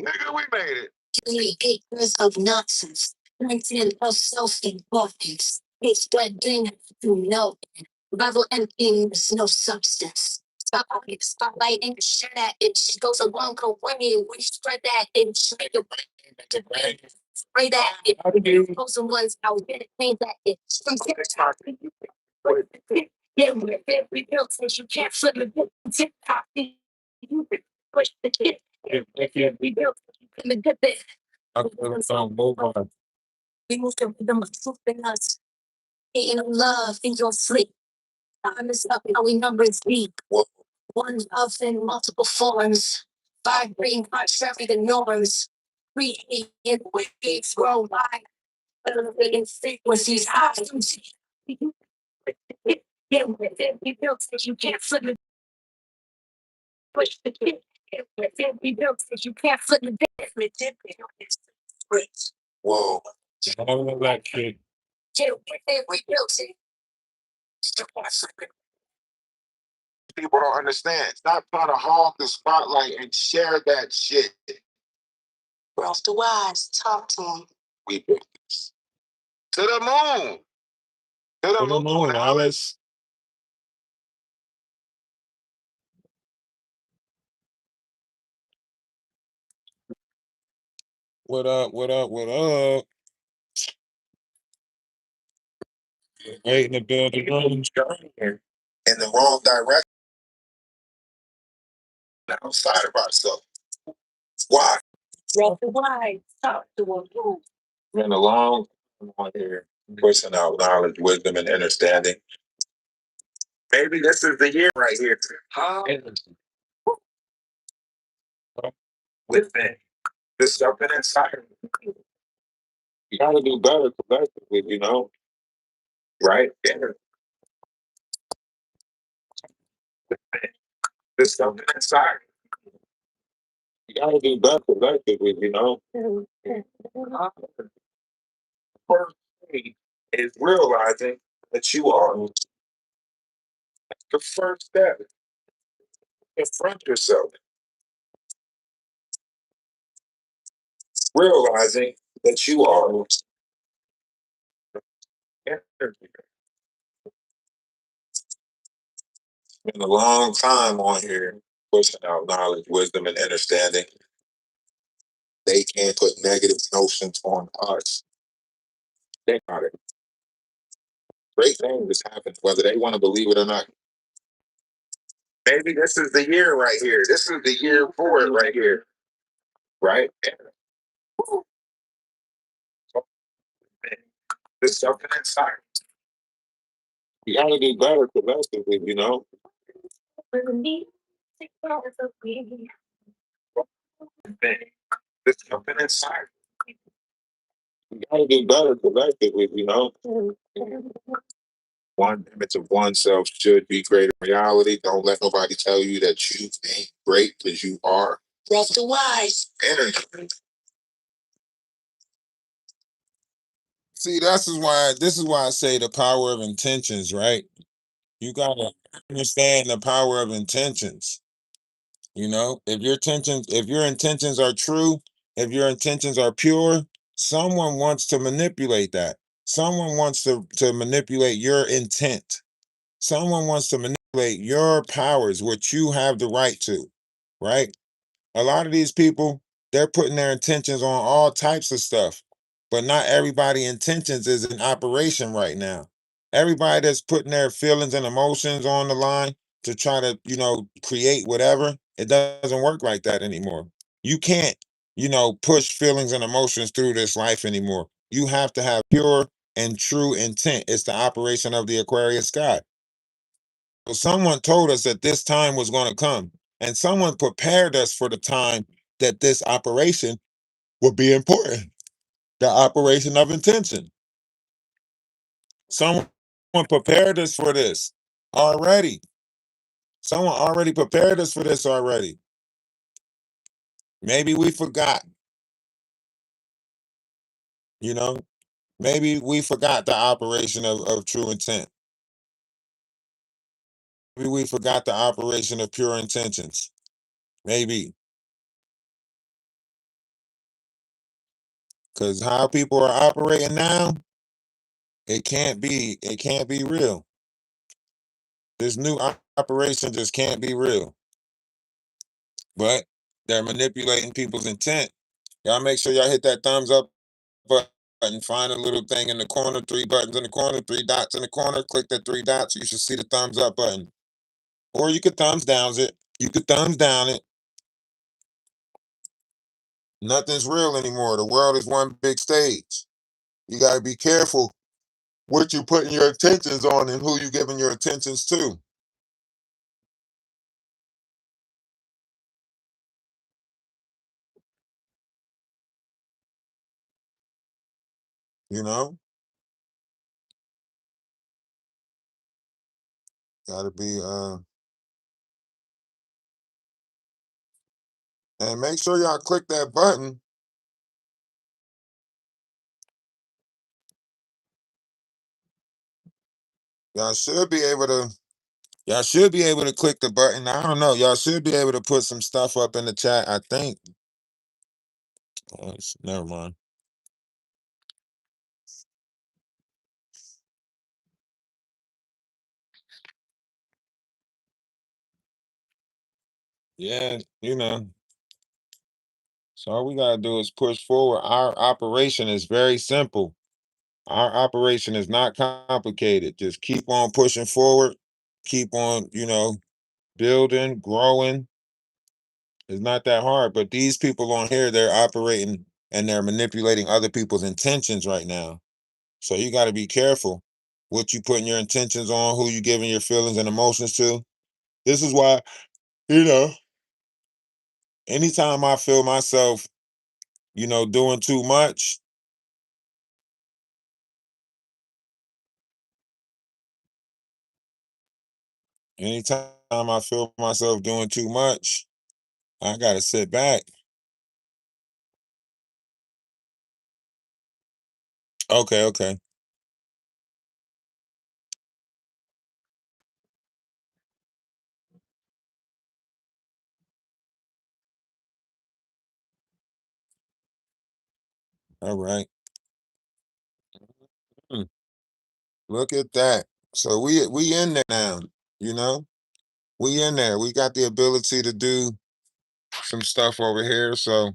Nigga, we made it. 3 acres of nonsense, 19 of self-importance, it's spreading through no level emptiness, no substance. Spotlighting, share that itch goes a long way. We spread that itch, make it rain, spray that itch. Those are ones out there, paint that itch. From here, yeah, we're very built since you can't flip it. TikTok, you push the kid. We built, you can get it. We moved to the truth in us, in love, in your sleep. Time is up, how we numbers deep. One of in multiple forms, vibrating contrary to norms. Creating waves worldwide, elevating frequencies high. Yeah, we built that you can't flip it. Push the kid. We built that you can't flip it. Whoa. I love that kid. Yeah, we built it. People don't understand. Stop trying to hog the spotlight and share that shit. Ralphdawise, talk to him. We built this. To the moon. To the moon, Alice. What up? What up? What up? Waiting to build the room. In the wrong direction. Outside of ourselves. Why? Ralphdawise, talk to him. In the long on here, pushing out knowledge, wisdom, and understanding. Maybe this is the year right here. Huh? Within. This stuff inside. You gotta do better collectively, you know? Right? Yeah. This stuff inside. You gotta do better collectively, you know? First thing is realizing that you are the first step. Confront yourself. Realizing that you are been a long time on here pushing out knowledge, wisdom, and understanding. They can't put negative notions on us. Think about it. Great things is happening, whether they want to believe it or not. Maybe this is the year right here. This is the year for it right here. Right? There's something inside. You gotta do better collectively, you know? There's something inside. You gotta do better collectively, you know? One image of oneself should be greater reality. Don't let nobody tell you that you ain't great because you are. Ralphdawise. Energy. See, this is why I say the power of intentions, right? You gotta understand the power of intentions. You know, if your intentions are true, if your intentions are pure, someone wants to manipulate that. Someone wants to manipulate your intent. Someone wants to manipulate your powers, which you have the right to, right? A lot of these people, they're putting their intentions on all types of stuff, but not everybody intentions is in operation right now. Everybody that's putting their feelings and emotions on the line to try to, create whatever, it doesn't work like that anymore. You can't, push feelings and emotions through this life anymore. You have to have pure and true intent. It's the operation of the Aquarius sky. So someone told us that this time was going to come, and someone prepared us for the time that this operation would be important. The operation of intention. Someone prepared us for this already. Someone already prepared us for this already. Maybe we forgot, you know, maybe we forgot the operation of true intent. Maybe we forgot the operation of pure intentions. Maybe. Because how people are operating now, it can't be real. This new operation just can't be real. But they're manipulating people's intent. Y'all make sure y'all hit that thumbs up button. Find a little thing in the corner, three buttons in the corner, three dots in the corner. Click the three dots. You should see the thumbs up button. Or you could thumbs down it. You could thumbs down it. Nothing's real anymore. The world is one big stage. You got to be careful what you putting your attentions on and who you giving your attentions to. You know, got to be and make sure y'all click that button. Y'all should be able to. Y'all should be able to click the button. I don't know. Y'all should be able to put some stuff up in the chat. I think. Oh, never mind. Yeah, you know. So all we gotta do is push forward. Our operation is very simple. Our operation is not complicated. Just keep on pushing forward. Keep on, building, growing. It's not that hard. But these people on here, they're operating and they're manipulating other people's intentions right now. So you got to be careful what you putting your intentions on, who you giving your feelings and emotions to. This is why, you know, anytime I feel myself, doing too much, anytime I feel myself doing too much, I got to sit back. Okay, okay. All right. Hmm. Look at that. So we in there now, you know? We in there. We got the ability to do some stuff over here. So,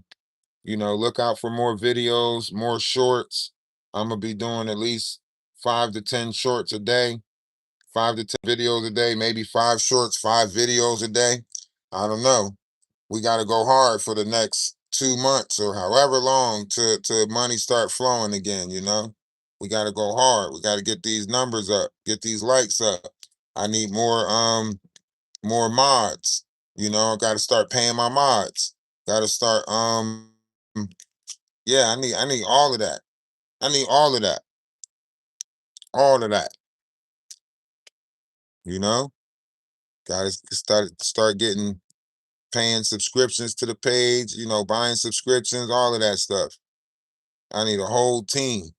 look out for more videos, more shorts. I'm gonna be doing at least 5 to 10 shorts a day, 5 to 10 videos a day, maybe 5 shorts, 5 videos a day. I don't know. We got to go hard for the next 2 months or however long to money start flowing again. We got to go hard. We got to get these numbers up, get these likes up. I need more mods. Got to start paying my mods. Got to start yeah, I need all of that. I need all of that. All of that. You know? Got to start getting paying subscriptions to the page, buying subscriptions, all of that stuff. I need a whole team.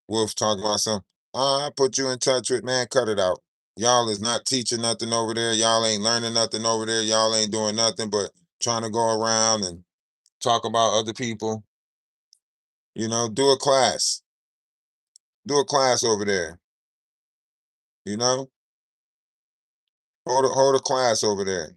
Wolf talking about some, I put you in touch with, man, cut it out. Y'all is not teaching nothing over there. Y'all ain't learning nothing over there. Y'all ain't doing nothing but trying to go around and talk about other people. Do a class. Do a class over there. You know? Hold a class over there.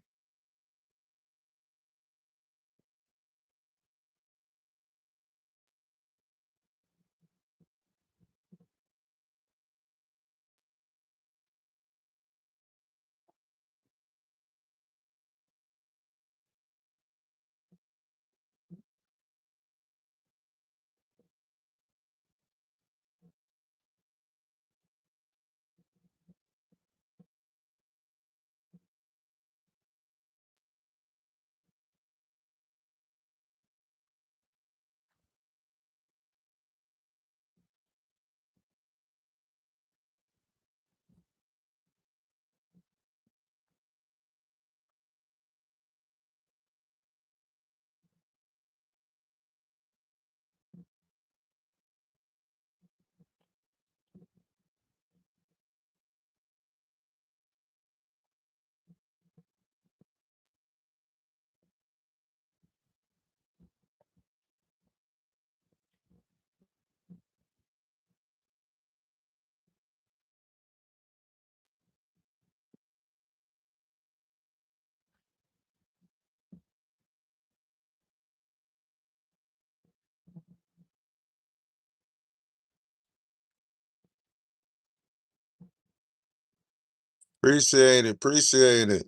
Appreciate it. Appreciate it.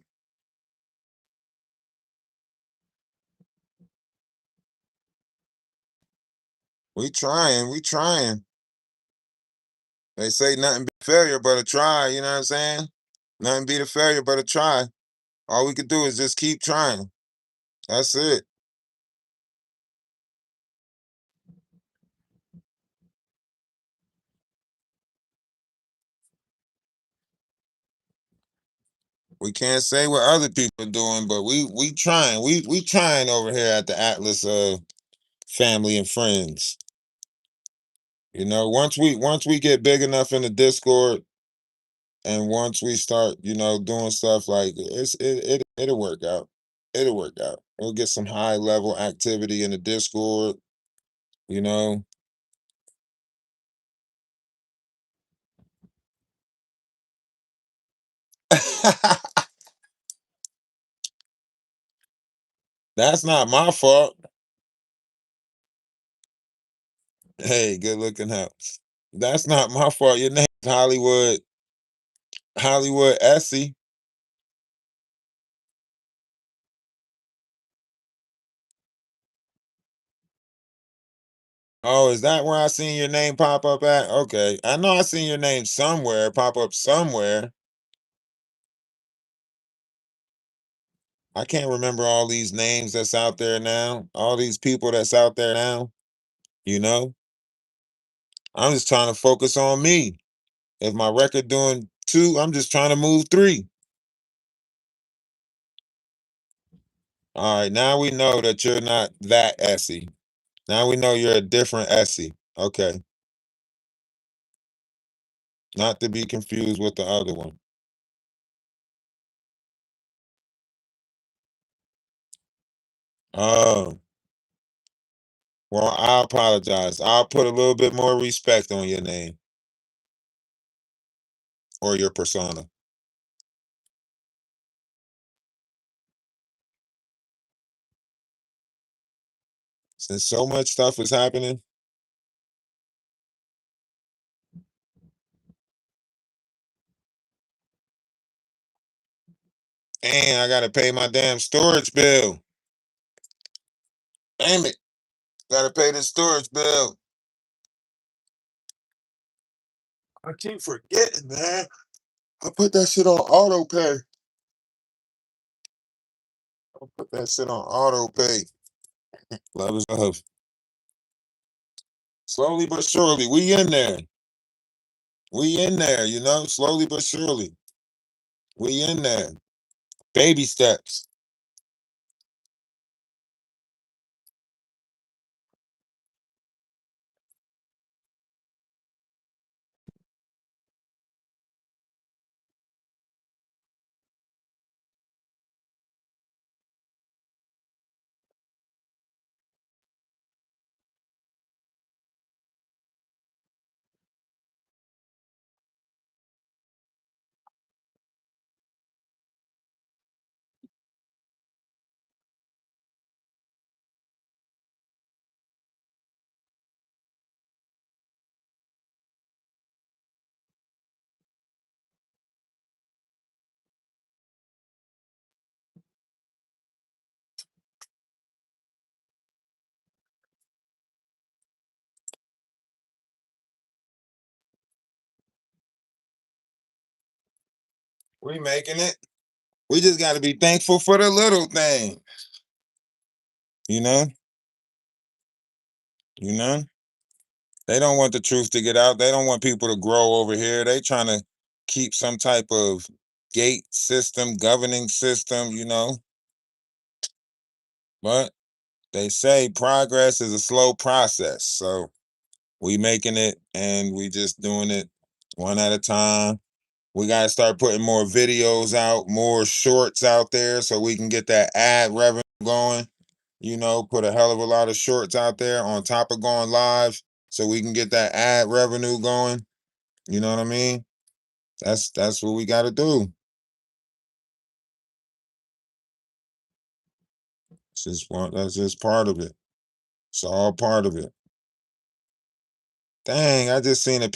We trying. We trying. They say nothing be failure but a try. You know what I'm saying? Nothing beat a failure but a try. All we could do is just keep trying. That's it. We can't say what other people are doing, but we trying. We trying over here at the Atlas family and friends. You know, once we get big enough in the Discord, and once we start, doing stuff like it'll work out. It'll work out. We'll get some high level activity in the Discord. You know, that's not my fault. Hey, good looking out. That's not my fault. Your name's Hollywood Essie. Oh, is that where I seen your name pop up at? Okay. I know I seen your name somewhere, pop up somewhere. I can't remember all these names that's out there now, all these people that's out there now, you know? I'm just trying to focus on me. If my record doing 2, I'm just trying to move 3. All right, now we know that you're not that Essie. Now we know you're a different Essie. Okay. Not to be confused with the other one. Oh, well, I apologize. I'll put a little bit more respect on your name or your persona. Since so much stuff is happening, and I gotta pay my damn storage bill. Damn it. Gotta pay the storage bill. I keep forgetting, man. I put that shit on auto pay. I put that shit on auto pay. Love is love. Slowly but surely, we in there. We in there, slowly but surely. We in there. Baby steps. We making it. We just gotta be thankful for the little thing. You know? You know? They don't want the truth to get out. They don't want people to grow over here. They trying to keep some type of gate system, governing system. But they say progress is a slow process. So we making it and we just doing it one at a time. We got to start putting more videos out, more shorts out there so we can get that ad revenue going. Put a hell of a lot of shorts out there on top of going live so we can get that ad revenue going. You know what I mean? That's what we got to do. That's just part of it. It's all part of it. Dang, I just seen a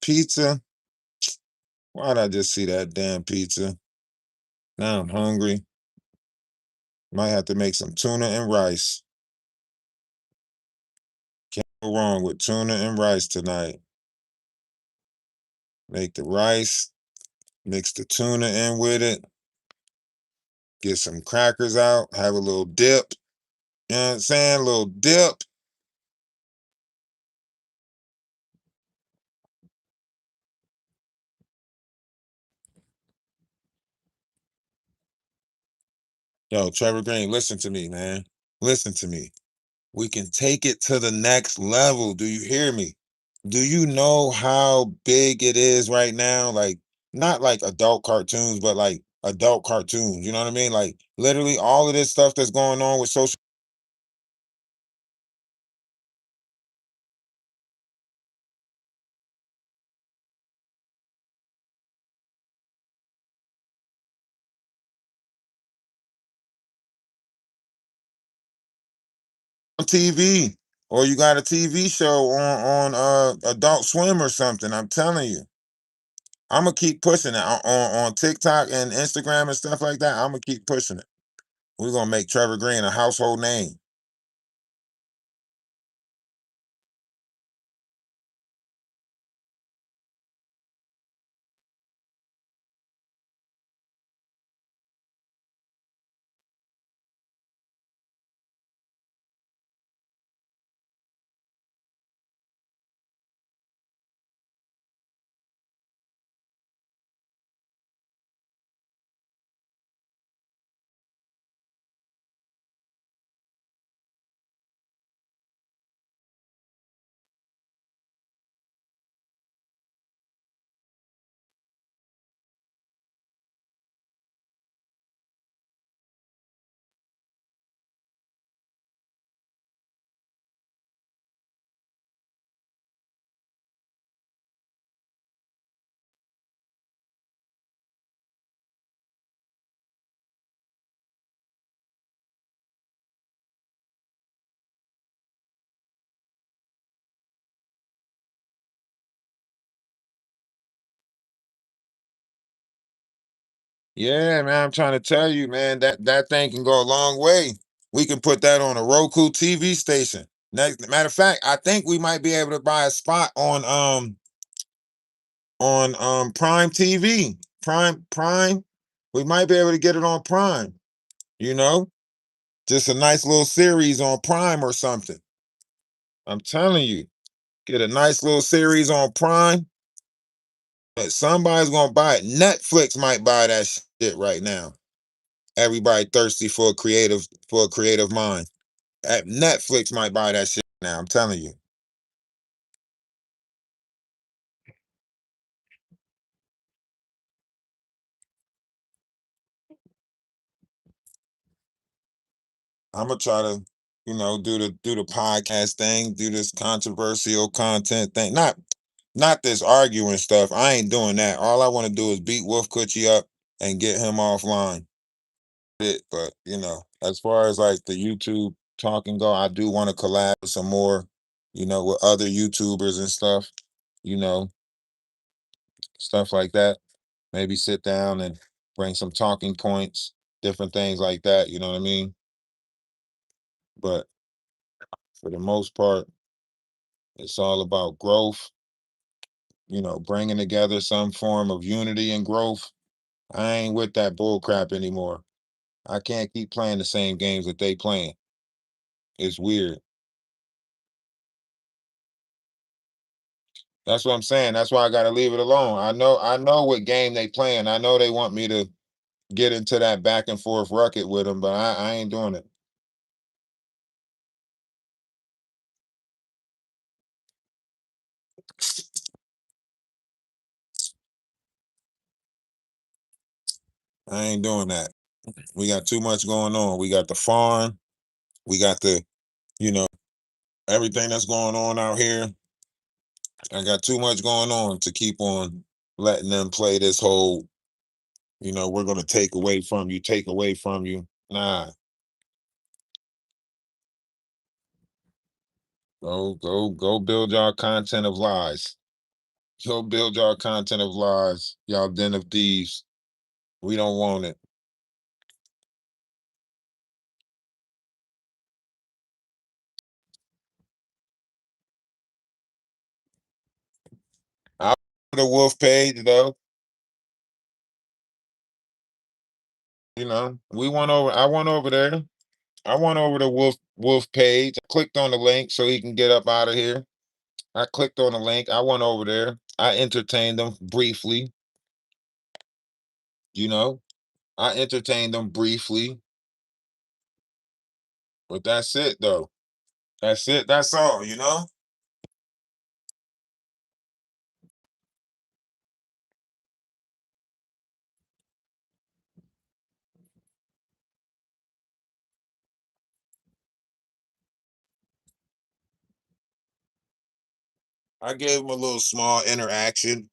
pizza. Why'd I just see that damn pizza? Now I'm hungry. Might have to make some tuna and rice. Can't go wrong with tuna and rice tonight. Make the rice, mix the tuna in with it, get some crackers out, have a little dip. You know what I'm saying? A little dip. Yo, Trevor Green, listen to me, man. Listen to me. We can take it to the next level. Do you hear me? Do you know how big it is right now? Like, not like adult cartoons, but like adult cartoons. You know what I mean? Like, literally all of this stuff that's going on with social TV, or you got a TV show on Adult Swim or something. I'm telling you. I'm gonna keep pushing it on TikTok and Instagram and stuff like that. I'm gonna keep pushing it. We're gonna make Trevor Green a household name. Yeah, man, I'm trying to tell you, man, that thing can go a long way. We can put that on a Roku TV station. Next, matter of fact, I think we might be able to buy a spot on Prime TV. Prime. We might be able to get it on Prime, you know? Just a nice little series on Prime or something. I'm telling you, get a nice little series on Prime. But somebody's gonna buy it. Netflix might buy that shit right now. Everybody thirsty for a creative mind. Netflix might buy that shit now. I'm telling you. I'm gonna try to, do the podcast thing, do this controversial content thing. Not this arguing stuff. I ain't doing that. All I want to do is beat Wolf Coochie up and get him offline. But as far as like the YouTube talking go, I do want to collab with some more, with other YouTubers and stuff, you know, stuff like that. Maybe sit down and bring some talking points, different things like that. You know what I mean? But for the most part, it's all about growth, bringing together some form of unity and growth. I ain't with that bull crap anymore. I can't keep playing the same games that they playing. It's weird. That's what I'm saying. That's why I gotta leave it alone. I know what game they playing. I know they want me to get into that back and forth rucket with them, but I ain't doing it. I ain't doing that. We got too much going on. We got the farm. We got you know, everything that's going on out here. I got too much going on to keep on letting them play this whole, we're gonna take away from you. Nah, go build y'all content of lies. Go build y'all content of lies, y'all den of thieves. We don't want it. I the wolf page though. You know, we went over. I went over there. I went over the wolf page. I clicked on the link so he can get up out of here. I clicked on the link. I went over there. I entertained them briefly. You know, I entertained them briefly, but that's it though. That's it. That's all. You know. I gave him a little small interaction.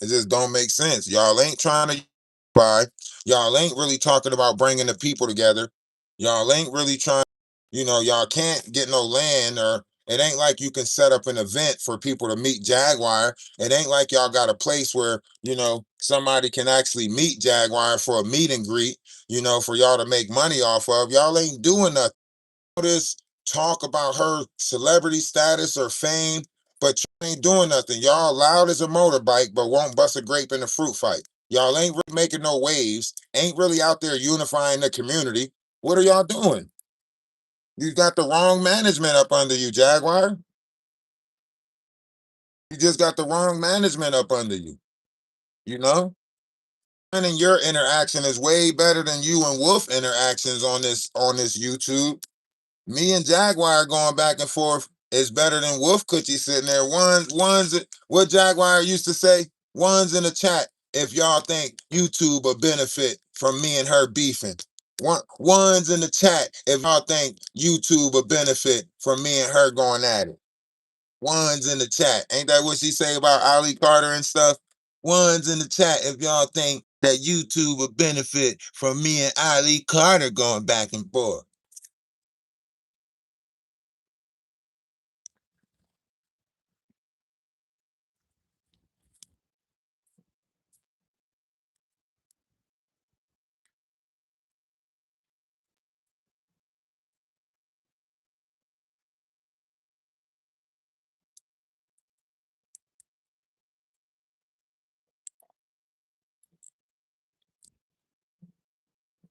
It just don't make sense. Y'all ain't trying to buy. Y'all ain't really talking about bringing the people together. Y'all ain't really trying. You know, y'all can't get no land, or it ain't like you can set up an event for people to meet Jaguar. It ain't like y'all got a place where, you know, somebody can actually meet Jaguar for a meet and greet, you know, for y'all to make money off of. Y'all ain't doing nothing. This talk about her celebrity status or fame, but you ain't doing nothing. Y'all loud as a motorbike, but won't bust a grape in a fruit fight. Y'all ain't really making no waves, ain't really out there unifying the community. What are y'all doing? You got the wrong management up under you, Jaguar. You just got the wrong management up under you, you know? And then your interaction is way better than you and Wolf interactions on this YouTube. Me and Jaguar going back and forth is better than Wolf Coochie sitting there. One's what Jaguar used to say. One's in the chat. If y'all think YouTube will benefit from me and her beefing. One's in the chat. If y'all think YouTube will benefit from me and her going at it. One's in the chat. Ain't that what she say about Ali Carter and stuff? One's in the chat. If y'all think that YouTube will benefit from me and Ali Carter going back and forth.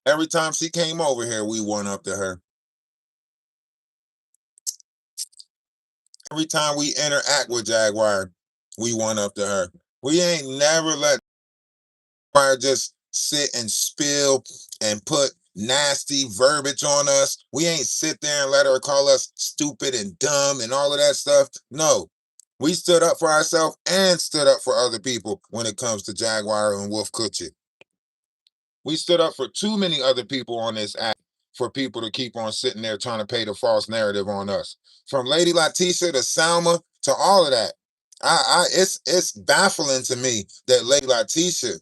Every time she came over here, we went up to her. Every time we interact with Jaguar, we went up to her. We ain't never let Jaguar just sit and spill and put nasty verbiage on us. We ain't sit there and let her call us stupid and dumb and all of that stuff. No. We stood up for ourselves and stood up for other people when it comes to Jaguar and Wolf Coochie. We stood up for too many other people on this app for people to keep on sitting there trying to pay the false narrative on us. From Lady Letitia to Salma to all of that. It's baffling to me that Lady Letitia,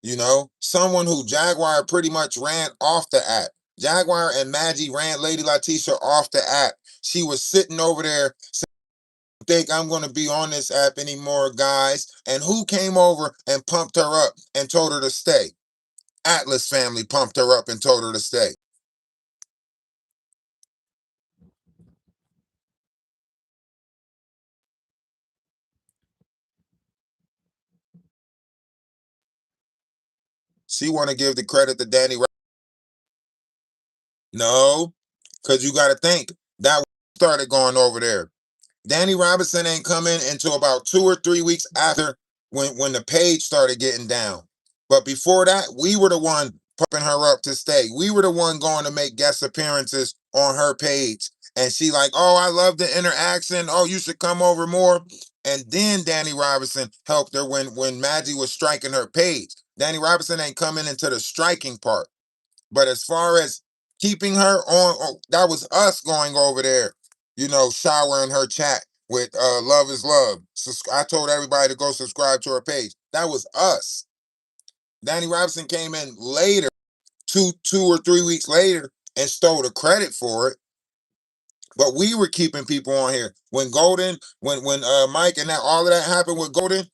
you know, someone who Jaguar pretty much ran off the app. Jaguar and Maggie ran Lady Letitia off the app. She was sitting over there saying, think I'm going to be on this app anymore, guys. And who came over and pumped her up and told her to stay? Atlas family pumped her up and told her to stay. She want to give the credit to Danny. No, because you got to think that started going over there. Danny Robinson ain't coming until about 2 or 3 weeks after when the page started getting down. But before that, we were the one pumping her up to stay. We were the one going to make guest appearances on her page. And she like, oh, I love the interaction. Oh, you should come over more. And then Danny Robinson helped her when Maggie was striking her page. Danny Robinson ain't coming into the striking part. But as far as keeping her on, oh, that was us going over there, you know, showering her chat with Love is Love. I told everybody to go subscribe to her page. That was us. Danny Robinson came in later, 2 or 3 weeks later, and stole the credit for it. But we were keeping people on here. When Golden, when Mike and that all of that happened with Golden,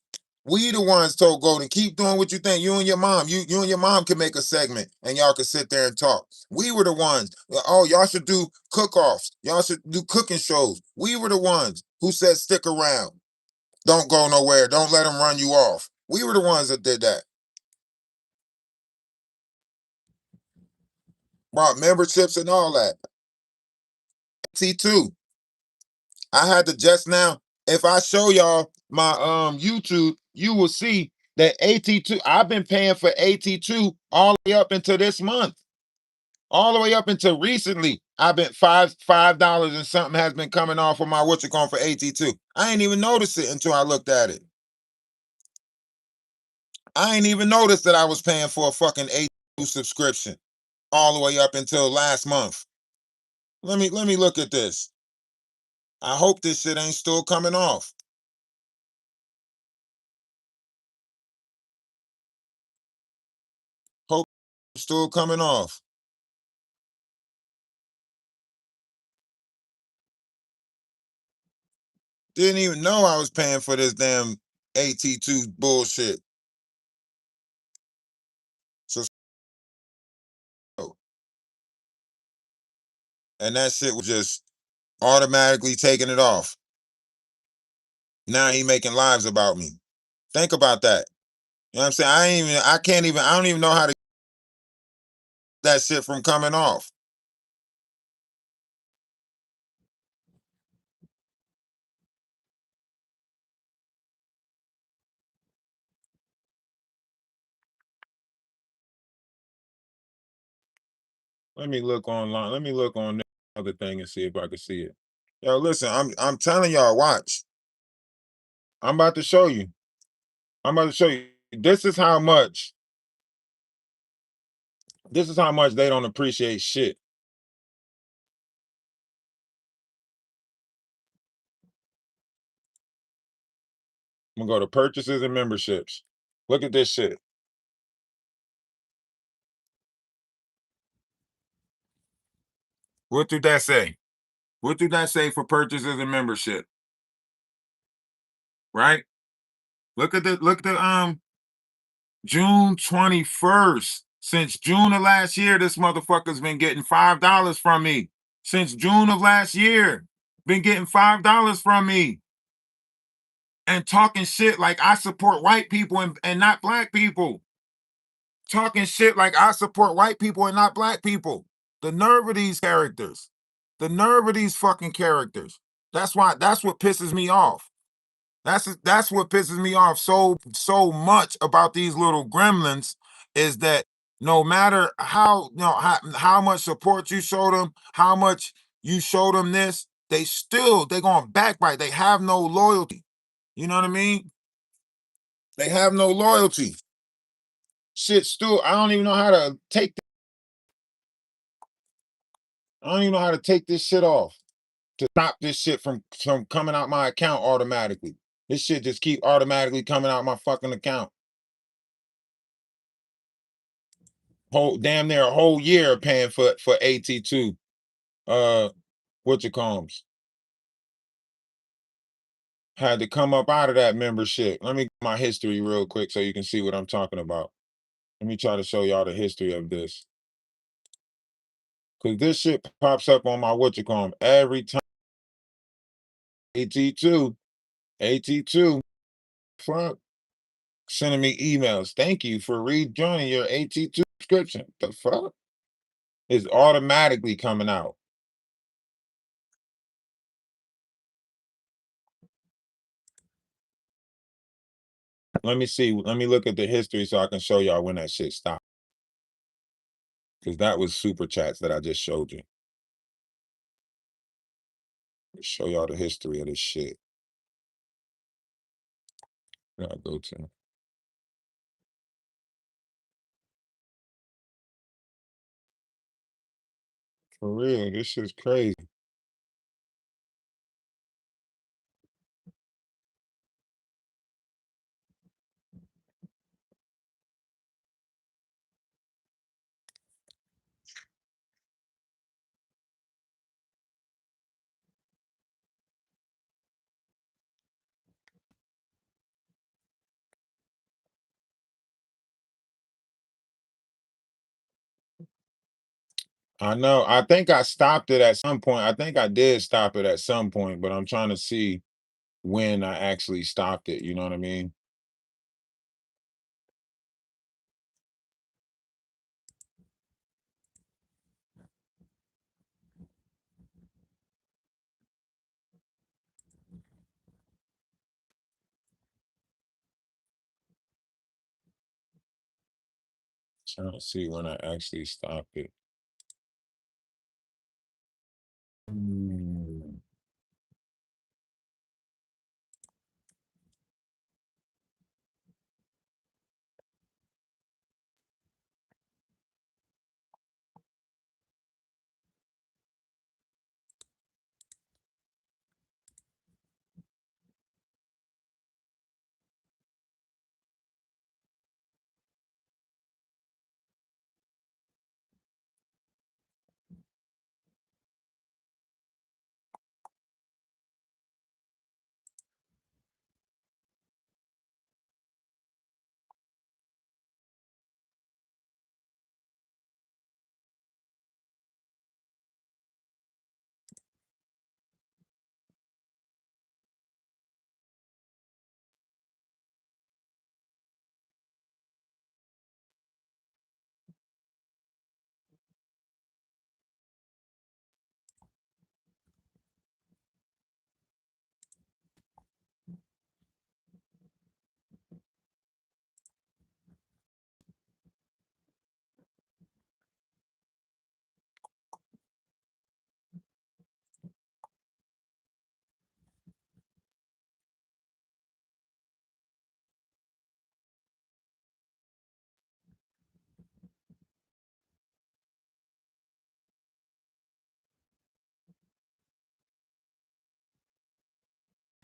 we the ones told Golden, keep doing what you think. You and your mom, you and your mom can make a segment and y'all can sit there and talk. We were the ones. Oh, y'all should do cook-offs. Y'all should do cooking shows. We were the ones who said stick around. Don't go nowhere. Don't let them run you off. We were the ones that did that. Brought memberships and all that. T2. I had to just now. If I show y'all my YouTube, you will see that AT2. I've been paying for AT2 all the way up until this month. All the way up until recently. I've been $5 and something has been coming off of my what you call for AT2. I ain't even noticed it until I looked at it. I ain't even noticed that I was paying for a fucking AT2 subscription all the way up until last month. Let me look at this. I hope this shit ain't still coming off. Hope it's still coming off. Didn't even know I was paying for this damn AT2 bullshit. So, and that shit was just automatically taking it off. Now he making lives about me. Think about that. You know what I'm saying? I don't even know how to get that shit from coming off. Let me look online. Let me look on the other thing and see if I can see it. Yo, listen, I'm telling y'all, watch. I'm about to show you. I'm about to show you. This is how much they don't appreciate shit. I'm gonna go to purchases and memberships. Look at this shit. What did that say? What did that say for purchases and membership? Right? Look at the June 21st. Since June of last year, this motherfucker's been getting $5 from me. Since June of last year, been getting $5 from me. And talking shit like I support white people and not black people. Talking shit like I support white people and not black people. The nerve of these characters. The nerve of these fucking characters. That's what pisses me off. That's what pisses me off so much about these little gremlins is that no matter how how much support you show them, how much you show them this, they gonna backbite. They have no loyalty. You know what I mean? They have no loyalty. Shit, still, I don't even know how to take. I don't even know how to take this shit off to stop this shit from coming out my account automatically. This shit just keep automatically coming out my fucking account. Whole damn near a whole year paying for AT2. What you calls had to come up out of that membership. Let me get my history real quick so you can see what I'm talking about. Let me try to show y'all the history of this. Cause this shit pops up on my what you call 'em every time. AT2, fuck, sending me emails. Thank you for rejoining your AT2 subscription. The fuck is automatically coming out. Let me see. Let me look at the history so I can show y'all when that shit stopped. Because that was super chats that I just showed you. Show y'all the history of this shit. Where I go to. For real, this shit's crazy. I know. I think I stopped it at some point. I think I did stop it at some point, but I'm trying to see when I actually stopped it. You know what I mean? Trying to see when I actually stopped it. Mm.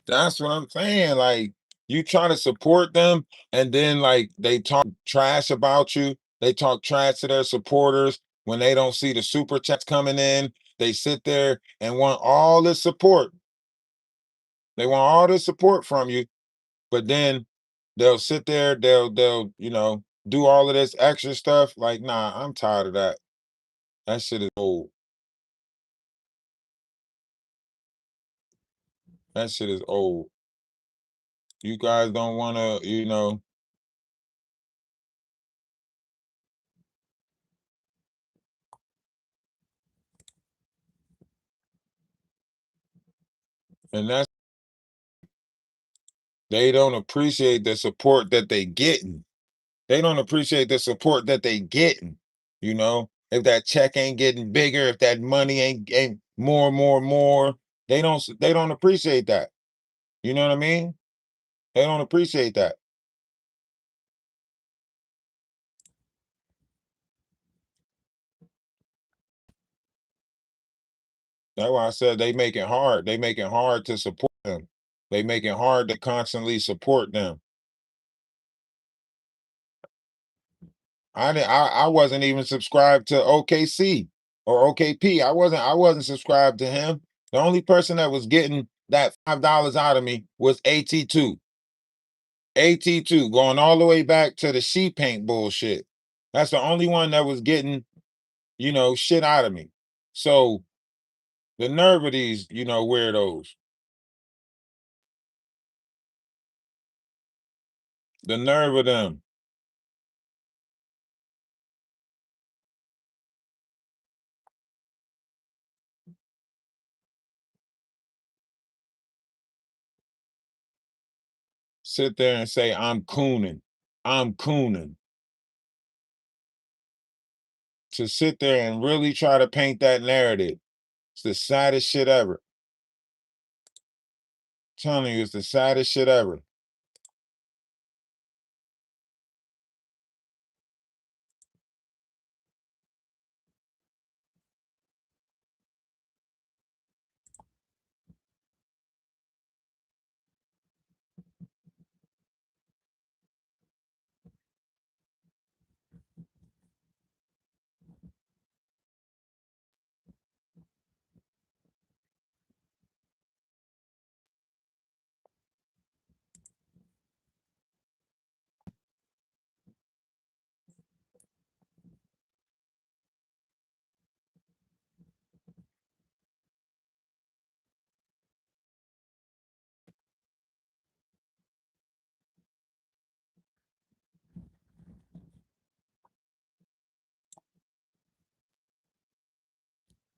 That's what I'm saying. Like, you try to support them, and then like they talk trash about you. They talk trash to their supporters when they don't see the super chats coming in. They sit there and want all this support. They want all this support from you, but then they'll sit there, they'll, do all of this extra stuff. Like, nah, I'm tired of that. That shit is old. That shit is old. You guys don't wanna, and that's they don't appreciate the support that they getting. They don't appreciate the support that they getting. If that check ain't getting bigger, if that money ain't more, more, more, they don't appreciate that. You know what I mean? They don't appreciate that. That's why I said they make it hard. They make it hard to support them. They make it hard to constantly support them. I wasn't even subscribed to OKC or OKP. I wasn't subscribed to him. The only person that was getting that $5 out of me was AT2. AT2 going all the way back to the sheet paint bullshit. That's the only one that was getting, shit out of me. So the nerve of these, weirdos. The nerve of them. Sit there and say, I'm cooning. I'm cooning. To sit there and really try to paint that narrative. It's the saddest shit ever. I'm telling you, it's the saddest shit ever.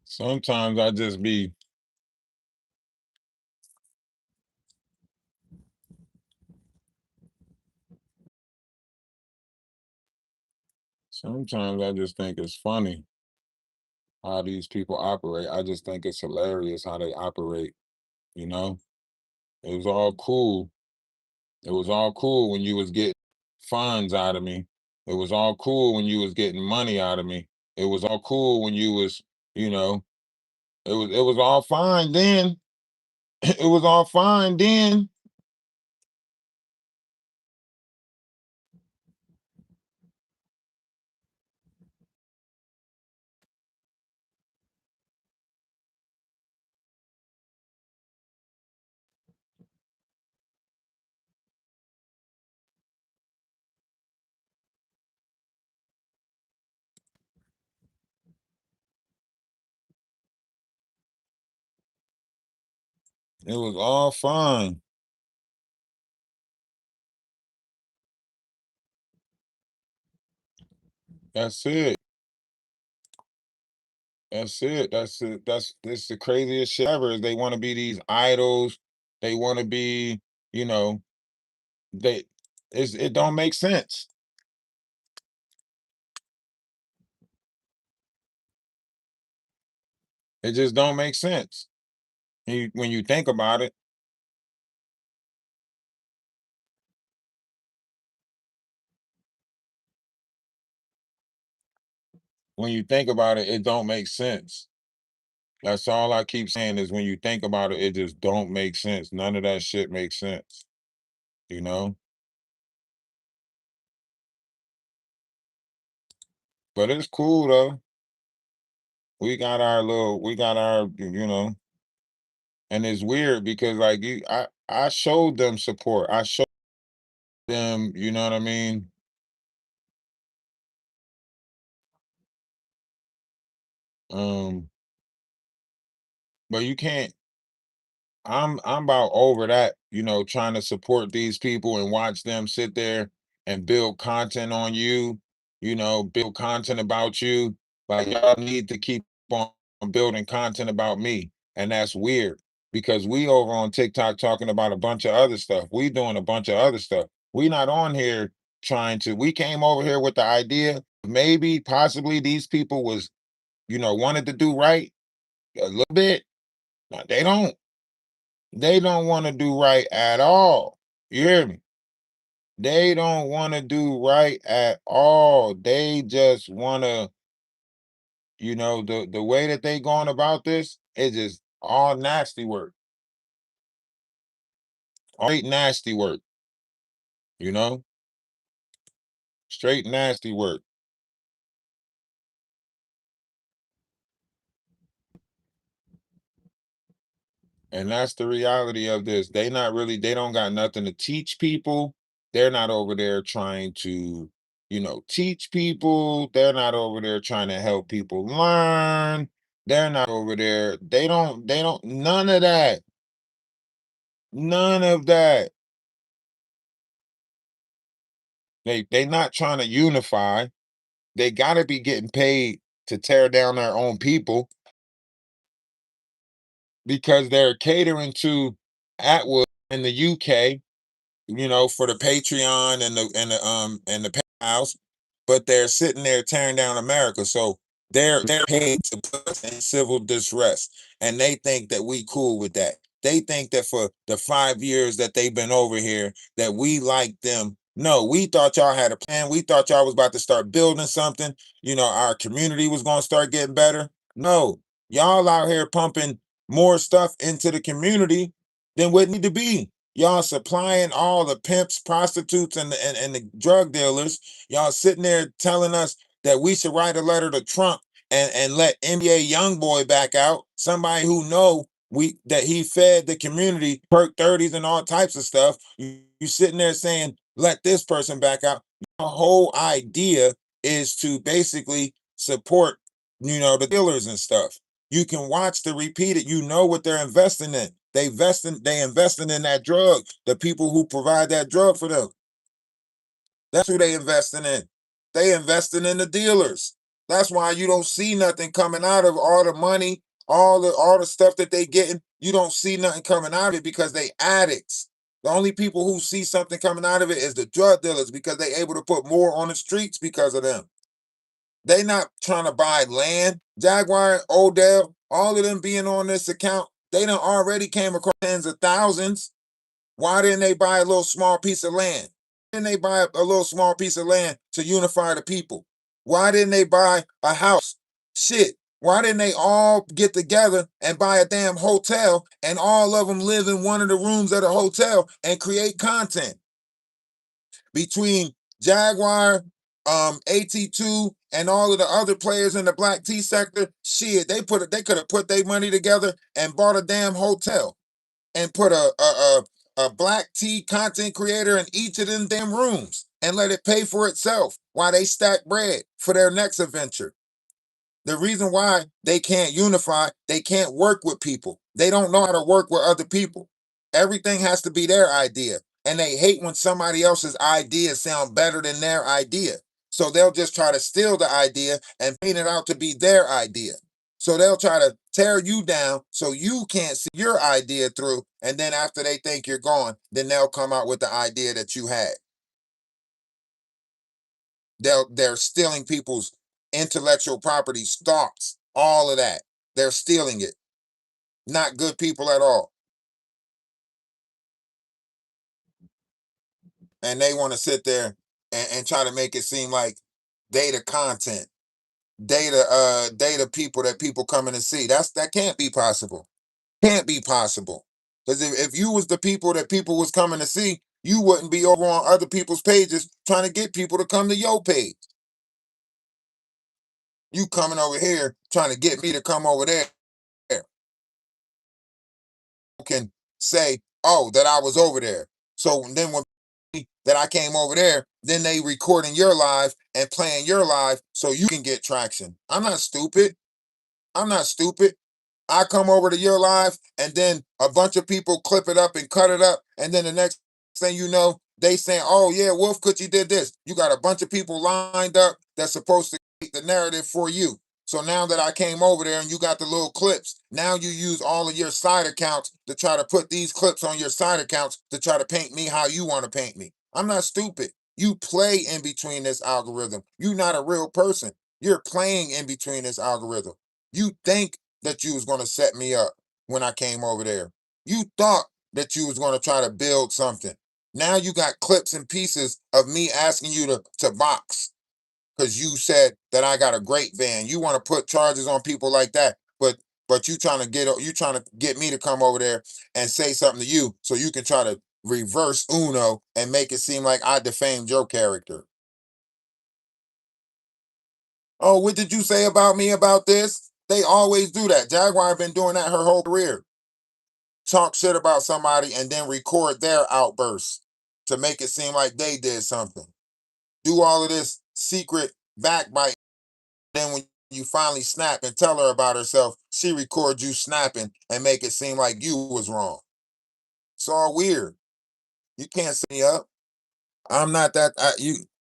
Sometimes I just be sometimes I just think it's funny how these people operate. I just think it's hilarious how they operate, you know? It was all cool. It was all cool when you was getting funds out of me. It was all cool when you was getting money out of me. It was all cool when you was, you know, it was all fine then. It was all fine then. It was all fine. That's it. That's it. That's it. This the craziest shit ever. Is they want to be these idols. They want to be, you know, they it don't make sense. It just don't make sense. When you think about it, when you think about it, it don't make sense. That's all I keep saying is when you think about it, it just don't make sense. None of that shit makes sense, you know? But it's cool though. We got our, and it's weird because like I showed them support. I showed them, you know what I mean? Um, but you can't I'm about over that, trying to support these people and watch them sit there and build content on you, build content about you. Like y'all need to keep on building content about me. And that's weird because we over on TikTok talking about a bunch of other stuff. We doing a bunch of other stuff. We not on here we came over here with the idea, maybe possibly these people was, wanted to do right a little bit. Now, they don't want to do right at all. You hear me? They don't want to do right at all. They just want to, the way that they going about this is just all nasty work. Straight nasty work, you know? Straight nasty work. And that's the reality of this. They don't got nothing to teach people. They're not over there trying to, teach people. They're not over there trying to help people learn. They're not over there. None of that. None of that. They not trying to unify. They gotta be getting paid to tear down their own people because they're catering to Atwood in the UK, for the Patreon and the house, but they're sitting there tearing down America. So they're paid to put us in civil distress, and they think that we cool with that. They think that for the 5 years that they've been over here, that we like them. No, we thought y'all had a plan. We thought y'all was about to start building something. Our community was going to start getting better. No, y'all out here pumping more stuff into the community than what need to be. Y'all supplying all the pimps, prostitutes, and the drug dealers. Y'all sitting there telling us that we should write a letter to Trump and let NBA YoungBoy back out. Somebody who know that he fed the community perk 30s and all types of stuff. You sitting there saying, let this person back out. The whole idea is to basically support, the dealers and stuff. You can watch the repeat it. You know what they're investing in. They investing in that drug. The people who provide that drug for them. That's who they investing in. They investing in the dealers. That's why you don't see nothing coming out of all the money, all the stuff that they getting. You don't see nothing coming out of it because they addicts. The only people who see something coming out of it is the drug dealers because they able to put more on the streets because of them. They not trying to buy land. Jaguar, Odell, all of them being on this account, they done already came across tens of thousands. Why didn't they buy a little small piece of land? Why didn't they buy a little small piece of land to unify the people? Why didn't they buy a house? Shit. Why didn't they all get together and buy a damn hotel and all of them live in one of the rooms of the hotel and create content? Between Jaguar, AT2, and all of the other players in the black tea sector, shit, they could have put their money together and bought a damn hotel and put a black tea content creator in each of them damn rooms and let it pay for itself while they stack bread for their next adventure. The reason why they can't unify, they can't work with people. They don't know how to work with other people. Everything has to be their idea. And they hate when somebody else's ideas sound better than their idea. So they'll just try to steal the idea and paint it out to be their idea. So they'll try to tear you down so you can't see your idea through. And then after they think you're gone, then they'll come out with the idea that you had. They're stealing people's intellectual property, thoughts, all of that. They're stealing it. Not good people at all. And they want to sit there and try to make it seem like they the content. They the people that people coming to see. That can't be possible. Can't be possible. Because if you was the people that people was coming to see, you wouldn't be over on other people's pages trying to get people to come to your page. You coming over here trying to get me to come over there. Can say, oh, that I was over there. So then when that I came over there, then they recording your live and playing your live so you can get traction. I'm not stupid. I'm not stupid. I come over to your live and then a bunch of people clip it up and cut it up. And then the next thing you know, they saying, oh yeah, Wolf Coochie did this. You got a bunch of people lined up that's supposed to create the narrative for you. So now that I came over there and you got the little clips, now you use all of your side accounts to try to put these clips on your side accounts to try to paint me how you want to paint me. I'm not stupid. You play in between this algorithm. You're not a real person. You're playing in between this algorithm. You think that you was going to set me up when I came over there. You thought that you was going to try to build something. Now you got clips and pieces of me asking you to box because you said that I got a great van. You want to put charges on people like that, but you trying to get me to come over there and say something to you so you can try to reverse Uno and make it seem like I defamed your character. Oh, what did you say about me about this? They always do that. Jaguar been doing that her whole career. Talk shit about somebody and then record their outbursts to make it seem like they did something. Do all of this secret backbite. Then when you finally snap and tell her about herself, she records you snapping and make it seem like you was wrong. It's all weird. You can't set me up. I'm not that.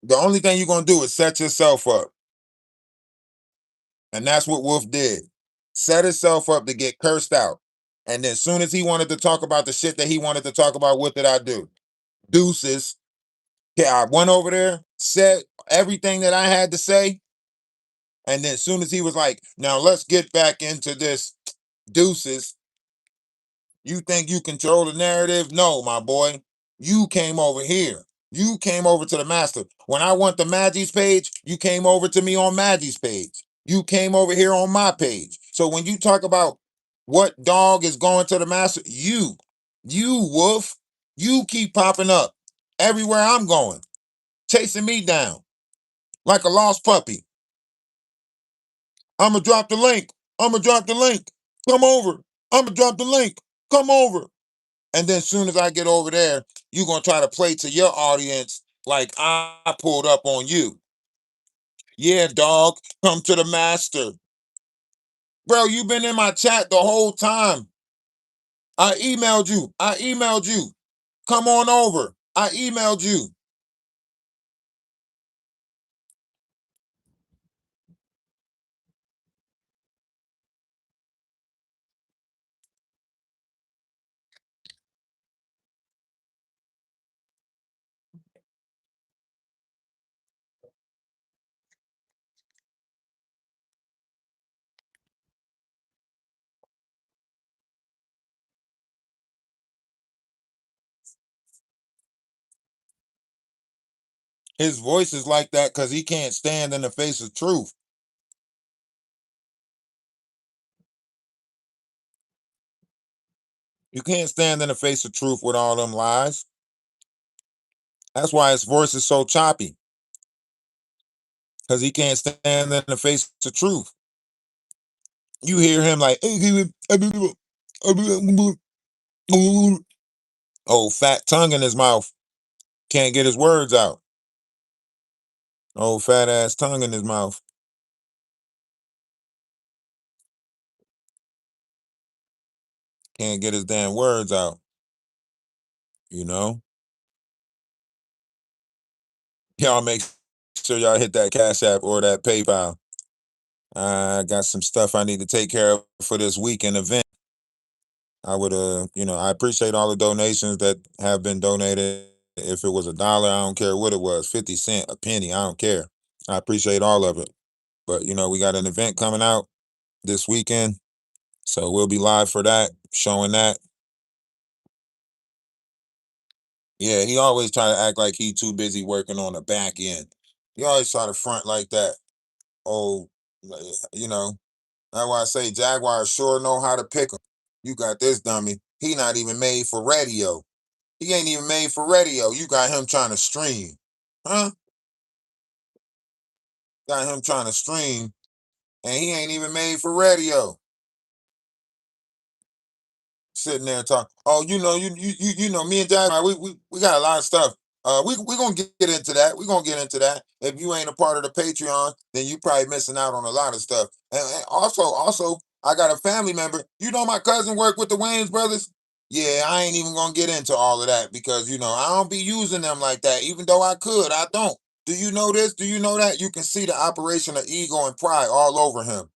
The only thing you're gonna do is set yourself up. And that's what Wolf did. Set himself up to get cursed out. And then as soon as he wanted to talk about the shit that he wanted to talk about, what did I do? Deuces. Yeah, I went over there, said everything that I had to say. And then as soon as he was like, now let's get back into this, deuces. You think you control the narrative? No, my boy. You came over here. You came over to the master. When I went to Maggie's page, you came over to me on Maggie's page. You came over here on my page. So when you talk about what dog is going to the master, you wolf, you keep popping up everywhere I'm going, chasing me down like a lost puppy. I'ma drop the link. I'ma drop the link. Come over. I'ma drop the link. Come over. And then as soon as I get over there, you're gonna try to play to your audience like I pulled up on you. Yeah, dog, come to the master. Bro, you've been in my chat the whole time. I emailed you. I emailed you. Come on over. I emailed you. His voice is like that because he can't stand in the face of truth. You can't stand in the face of truth with all them lies. That's why his voice is so choppy, because he can't stand in the face of truth. You hear him like, oh, fat tongue in his mouth. Can't get his words out. Oh, fat ass tongue in his mouth. Can't get his damn words out. You know? Y'all make sure y'all hit that Cash App or that PayPal. I got some stuff I need to take care of for this weekend event. I would I appreciate all the donations that have been donated. If it was $1, I don't care what it was, 50 cents, a penny, I don't care. I appreciate all of it. But we got an event coming out this weekend. So we'll be live for that, showing that. Yeah, he always try to act like he too busy working on the back end. He always try to front like that. Oh, like, that's why I say Jaguars sure know how to pick him. You got this dummy. He not even made for radio. He ain't even made for radio. You got him trying to stream. Huh? Got him trying to stream, and he ain't even made for radio. Sitting there talking. Oh, me and Dad, we got a lot of stuff. We gonna get into that. We gonna get into that. If you ain't a part of the Patreon, then you probably missing out on a lot of stuff. And also, I got a family member. My cousin worked with the Wayans brothers. Yeah, I ain't even gonna get into all of that because I don't be using them like that. Even though I could, I don't. Do you know this? Do you know that? You can see the operation of ego and pride all over him.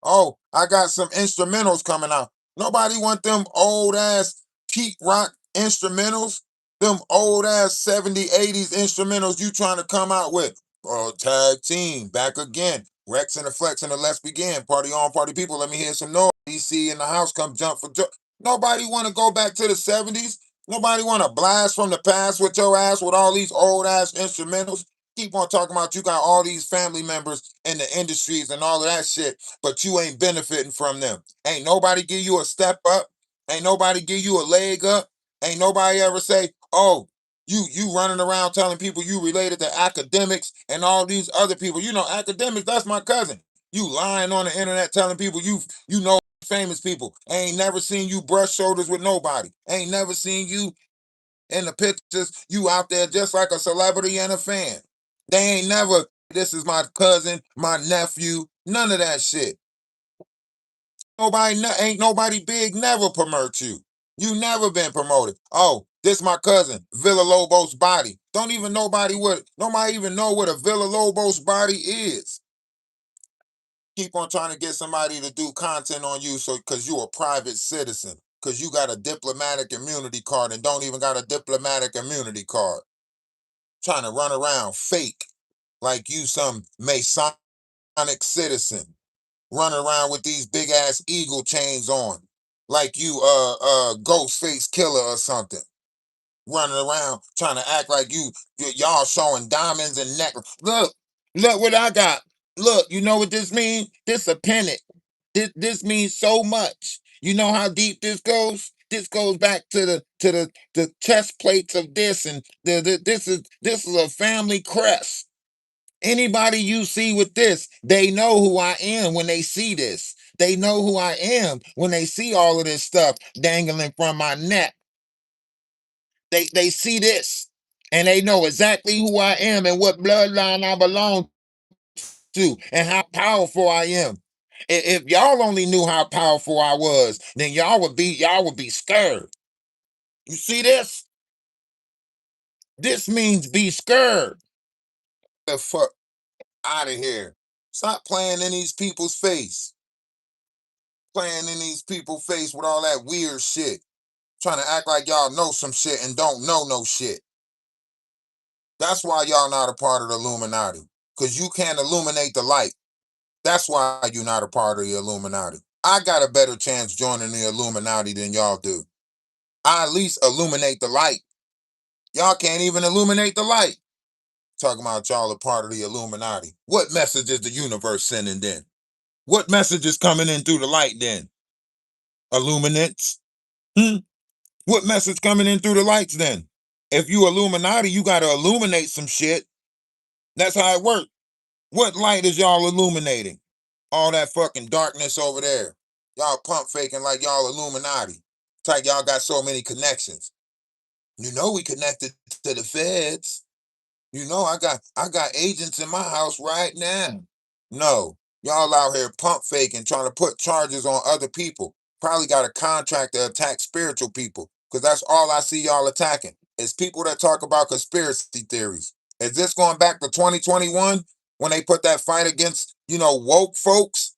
Oh, I got some instrumentals coming out. Nobody want them old ass peak rock instrumentals, them old ass 70s, 80s instrumentals you trying to come out with. Tag team, back again. Rex and the Flex and the Let's Begin. Party on, party people. Let me hear some noise. DC in the house, come jump for jump. Nobody want to go back to the 70s. Nobody want to blast from the past with your ass with all these old ass instrumentals. Keep on talking about you got all these family members in the industries and all of that shit, but you ain't benefiting from them. Ain't nobody give you a step up. Ain't nobody give you a leg up. Ain't nobody ever say, oh, you running around telling people you related to academics and all these other people. Academics, that's my cousin. You lying on the internet telling people you know famous people. Ain't never seen you brush shoulders with nobody. Ain't never seen you in the pictures. You out there just like a celebrity and a fan. They ain't never, this is my cousin, my nephew, none of that shit. Ain't nobody big never promote you. You never been promoted. Oh, this my cousin, Villa Lobos body. Don't even nobody even know what a Villa Lobos body is. Keep on trying to get somebody to do content on you because you a private citizen. Because you got a diplomatic immunity card and don't even got a diplomatic immunity card. Trying to run around fake like you some Masonic citizen. Running around with these big ass eagle chains on, like you ghost face killer or something. Running around trying to act like y'all showing diamonds and necklaces. Look what I got. Look, you know what this means? This a pennant. This means so much. You know how deep this goes? This goes back to the chest plates of this, and this is a family crest. Anybody you see with this, they know who I am when they see this. They know who I am when they see all of this stuff dangling from my neck. They see this and they know exactly who I am and what bloodline I belong to and how powerful I am. If y'all only knew how powerful I was, then y'all would be scared. You see this? This means be scared. The fuck out of here. Stop playing in these people's face. Playing in these people's face with all that weird shit. Trying to act like y'all know some shit and don't know no shit. That's why y'all not a part of the Illuminati. Because you can't illuminate the light. That's why you're not a part of the Illuminati. I got a better chance joining the Illuminati than y'all do. I at least illuminate the light. Y'all can't even illuminate the light. Talking about y'all are part of the Illuminati. What message is the universe sending then? What message is coming in through the light then? Illuminates? What message coming in through the lights then? If you Illuminati, you got to illuminate some shit. That's how it works. What light is y'all illuminating? All that fucking darkness over there. Y'all pump faking like y'all Illuminati. It's like y'all got so many connections. You know we connected to the feds. You know I got agents in my house right now. No, y'all out here pump faking, trying to put charges on other people. Probably got a contract to attack spiritual people, because that's all I see y'all attacking. Is people that talk about conspiracy theories. Is this going back to 2021 when they put that fight against, woke folks?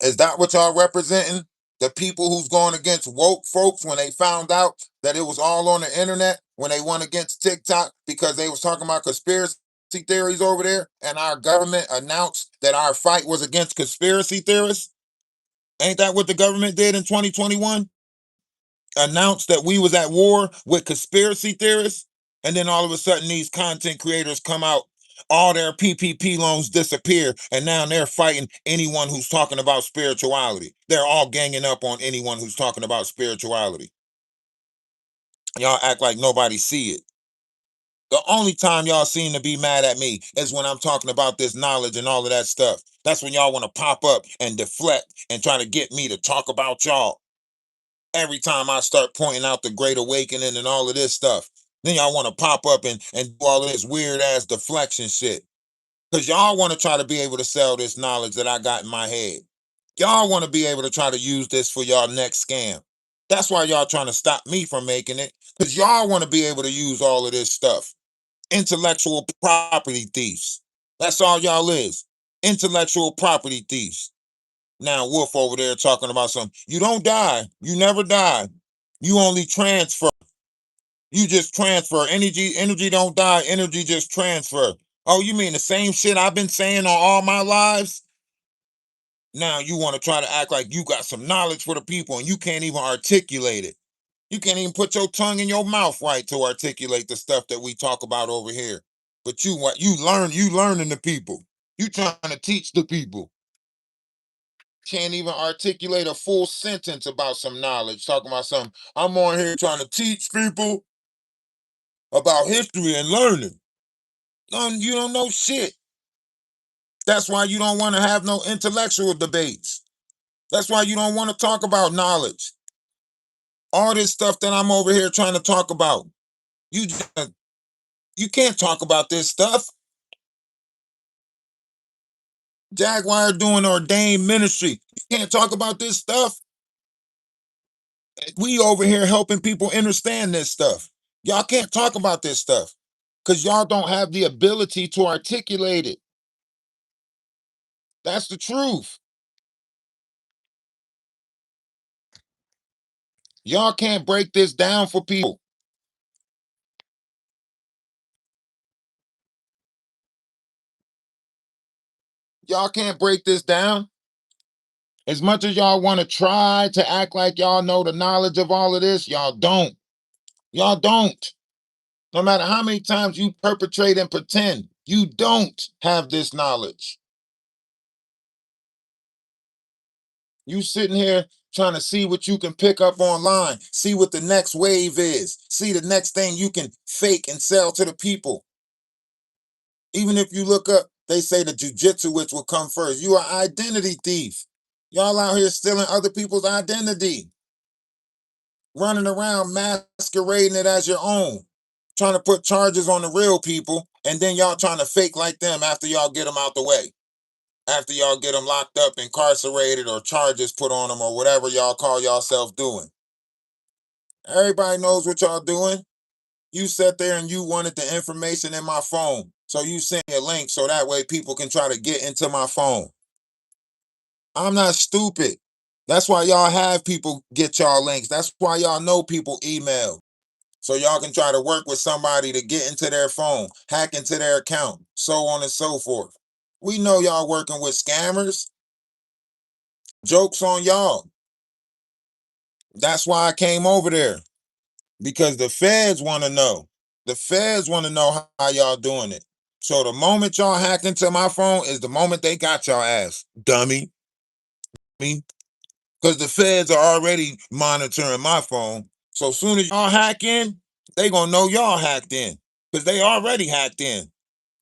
Is that what y'all representing? The people who's going against woke folks when they found out that it was all on the internet, when they went against TikTok because they was talking about conspiracy theories over there, and our government announced that our fight was against conspiracy theorists? Ain't that what the government did in 2021? Announced that we was at war with conspiracy theorists, and then all of a sudden these content creators come out, all their PPP loans disappear, and now they're fighting anyone who's talking about spirituality. They're all ganging up on anyone who's talking about spirituality. Y'all act like nobody see it. The only time y'all seem to be mad at me is when I'm talking about this knowledge and all of that stuff. That's when y'all want to pop up and deflect and try to get me to talk about y'all. Every time I start pointing out the Great Awakening and all of this stuff, then y'all want to pop up and do all of this weird ass deflection shit. Because y'all want to try to be able to sell this knowledge that I got in my head. Y'all want to be able to try to use this for y'all next scam. That's why y'all trying to stop me from making it. Because y'all want to be able to use all of this stuff. Intellectual property thieves. That's all y'all is. Intellectual property thieves. Now Wolf over there talking about something. You don't die. You never die. You only transfer. You just transfer. Energy don't die. Energy just transfer. Oh, you mean the same shit I've been saying on all my lives? Now you want to try to act like you got some knowledge for the people and you can't even articulate it. You can't even put your tongue in your mouth right to articulate the stuff that we talk about over here. But you learning the people. You trying to teach the people. Can't even articulate a full sentence about some knowledge, talking about something. I'm on here trying to teach people about history and learning. You don't know shit. That's why you don't want to have no intellectual debates. That's why you don't want to talk about knowledge. All this stuff that I'm over here trying to talk about. You can't talk about this stuff. Jaguar doing ordained ministry. You can't talk about this stuff. We over here helping people understand this stuff. Y'all can't talk about this stuff because y'all don't have the ability to articulate it. That's the truth. Y'all can't break this down for people. Y'all can't break this down. As much as y'all want to try to act like y'all know the knowledge of all of this, y'all don't. Y'all don't. No matter how many times you perpetrate and pretend, you don't have this knowledge. You sitting here trying to see what you can pick up online, see what the next wave is, see the next thing you can fake and sell to the people. Even if you look up, they say the jujitsu which will come first. You are identity thief. Y'all out here stealing other people's identity, running around masquerading it as your own, trying to put charges on the real people, and then y'all trying to fake like them after y'all get them out the way. After y'all get them locked up, incarcerated, or charges put on them, or whatever y'all call yourself doing. Everybody knows what y'all doing. You sat there and you wanted the information in my phone. So you sent me a link so that way people can try to get into my phone. I'm not stupid. That's why y'all have people get y'all links. That's why y'all know people email. So y'all can try to work with somebody to get into their phone, hack into their account, so on and so forth. We know y'all working with scammers. Joke's on y'all. That's why I came over there. Because the feds want to know. The feds want to know how y'all doing it. So the moment y'all hacked into my phone is the moment they got y'all ass, dummy. Me, because the feds are already monitoring my phone. So soon as y'all hack in, they gonna know y'all hacked in because they already hacked in.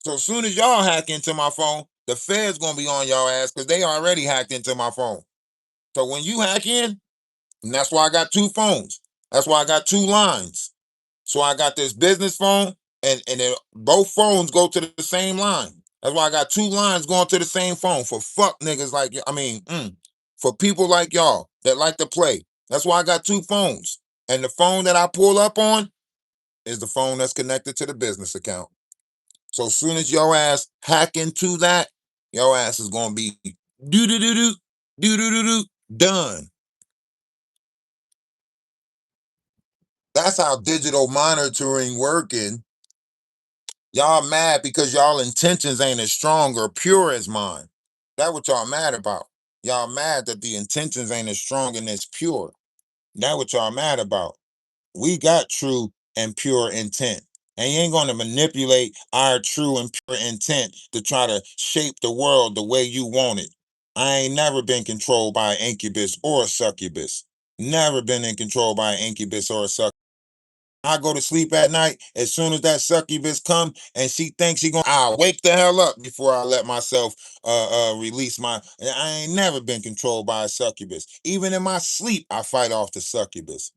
So soon as y'all hack into my phone, the feds gonna be on y'all ass because they already hacked into my phone. So when you hack in, and that's why I got two phones. That's why I got two lines. So I got this business phone, and both phones go to the same line. That's why I got two lines going to the same phone for fuck niggas like for people like y'all that like to play. That's why I got two phones. And the phone that I pull up on is the phone that's connected to the business account. So as soon as your ass hack into that, your ass is gonna be do do do do do do do do done. That's how digital monitoring working. Y'all mad because y'all intentions ain't as strong or pure as mine. That what y'all mad about. Y'all mad that the intentions ain't as strong and as pure. That what y'all mad about. We got true and pure intent. And you ain't gonna manipulate our true and pure intent to try to shape the world the way you want it. I ain't never been controlled by an incubus or a succubus. Never been in control by an incubus or a succubus. I go to sleep at night. As soon as that succubus come and she thinks she gonna, I'll wake the hell up before I let myself release my. I ain't never been controlled by a succubus. Even in my sleep, I fight off the succubus.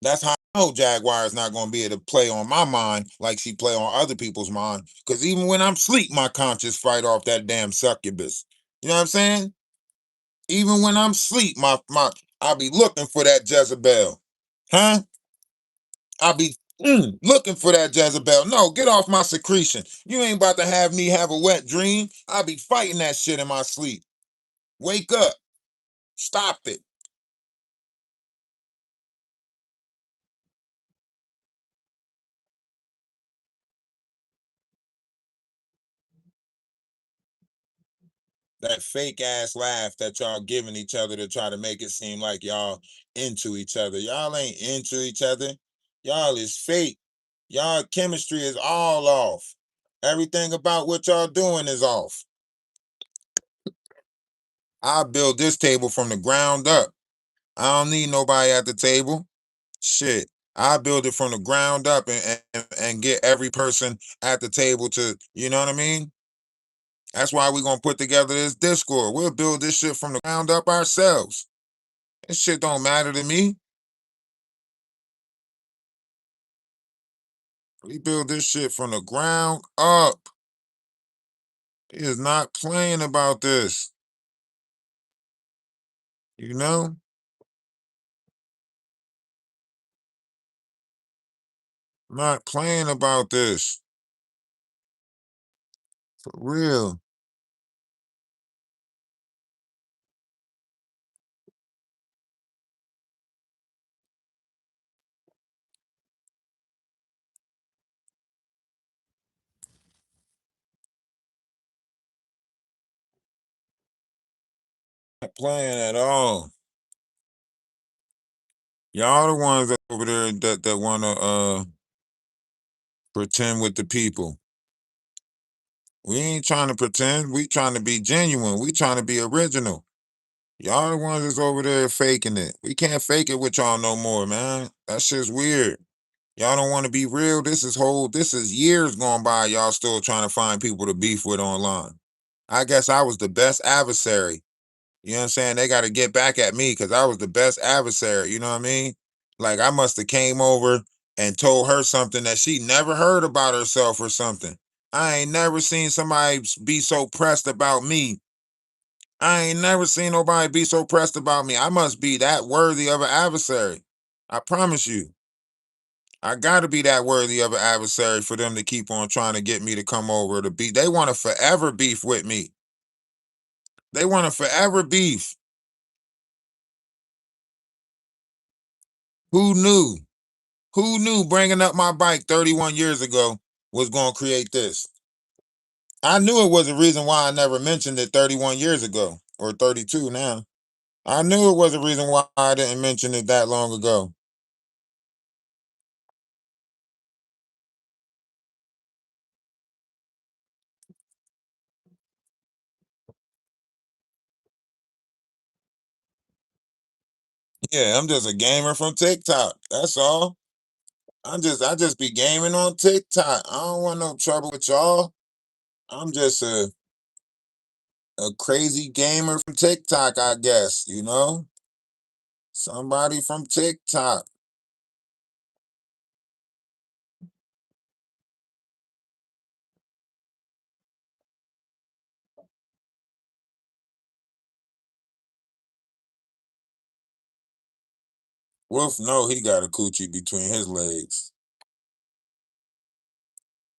That's how I know Jaguar is not gonna be able to play on my mind like she play on other people's mind. Cause even when I'm asleep, my conscience fight off that damn succubus. You know what I'm saying? Even when I'm asleep, my I'll be looking for that Jezebel. Huh? I'll be looking for that Jezebel. No, get off my secretion. You ain't about to have me have a wet dream. I'll be fighting that shit in my sleep. Wake up. Stop it. That fake ass laugh that y'all giving each other to try to make it seem like y'all into each other. Y'all ain't into each other. Y'all is fake. Y'all chemistry is all off. Everything about what y'all doing is off. I build this table from the ground up. I don't need nobody at the table. Shit. I build it from the ground up and get every person at the table to, you know what I mean? That's why we're gonna put together this Discord. We'll build this shit from the ground up ourselves. This shit don't matter to me. We build this shit from the ground up. He is not playing about this. You know? Not playing about this. For real. Not playing at all. Y'all the ones over there that wanna pretend with the people. We ain't trying to pretend. We trying to be genuine. We trying to be original. Y'all the ones that's over there faking it. We can't fake it with y'all no more, man. That shit's weird. Y'all don't want to be real. This is years gone by. Y'all still trying to find people to beef with online. I guess I was the best adversary. You know what I'm saying? They got to get back at me because I was the best adversary. You know what I mean? Like I must have came over and told her something that she never heard about herself or something. I ain't never seen somebody be so pressed about me. I ain't never seen nobody be so pressed about me. I must be that worthy of an adversary. I promise you. I gotta be that worthy of an adversary for them to keep on trying to get me to come over to beef. They want to forever beef with me. They want to forever beef. Who knew? Who knew bringing up my bike 31 years ago was going to create this? I knew it was a reason why I never mentioned it 31 years ago or 32 now. I knew it was a reason why I didn't mention it that long ago. Yeah, I'm just a gamer from TikTok. That's all. I just be gaming on TikTok. I don't want no trouble with y'all. I'm just a crazy gamer from TikTok, I guess, you know? Somebody from TikTok. Wolf know he got a coochie between his legs.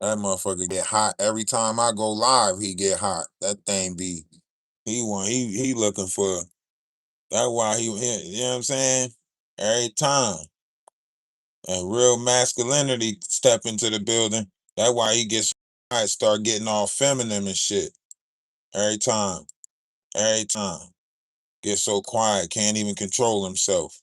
That motherfucker get hot every time I go live. He get hot. That thing be he looking for. That's why you know what I'm saying. Every time and real masculinity step into the building. That's why he gets hot, start getting all feminine and shit. Every time, every time, get so quiet, can't even control himself.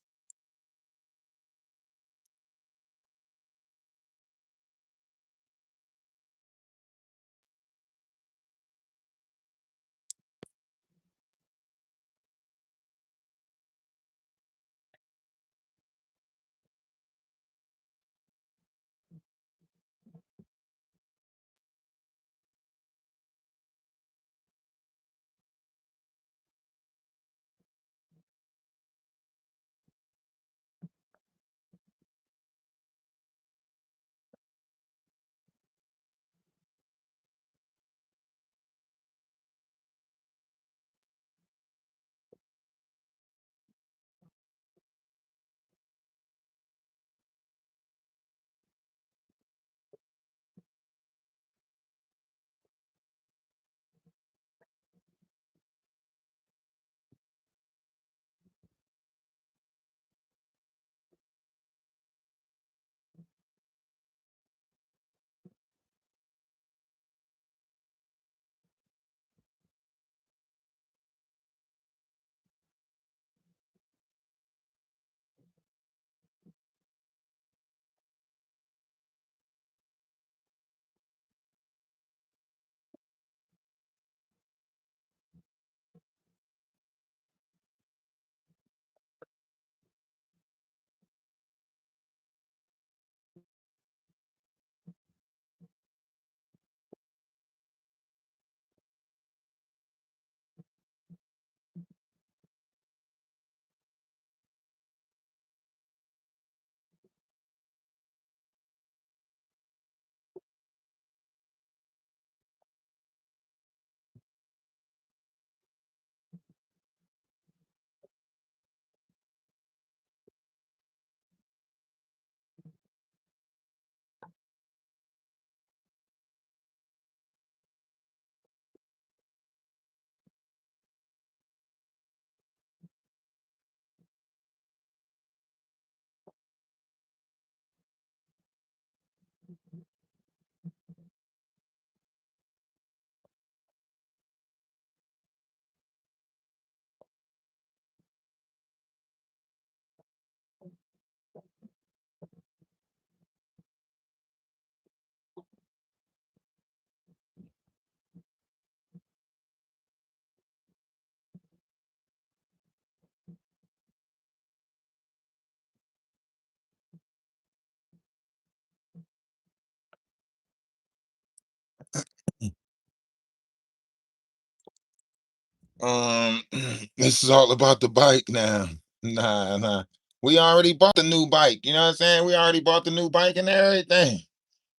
This is all about the bike now. Nah, nah. We already bought the new bike. You know what I'm saying? We already bought the new bike and everything.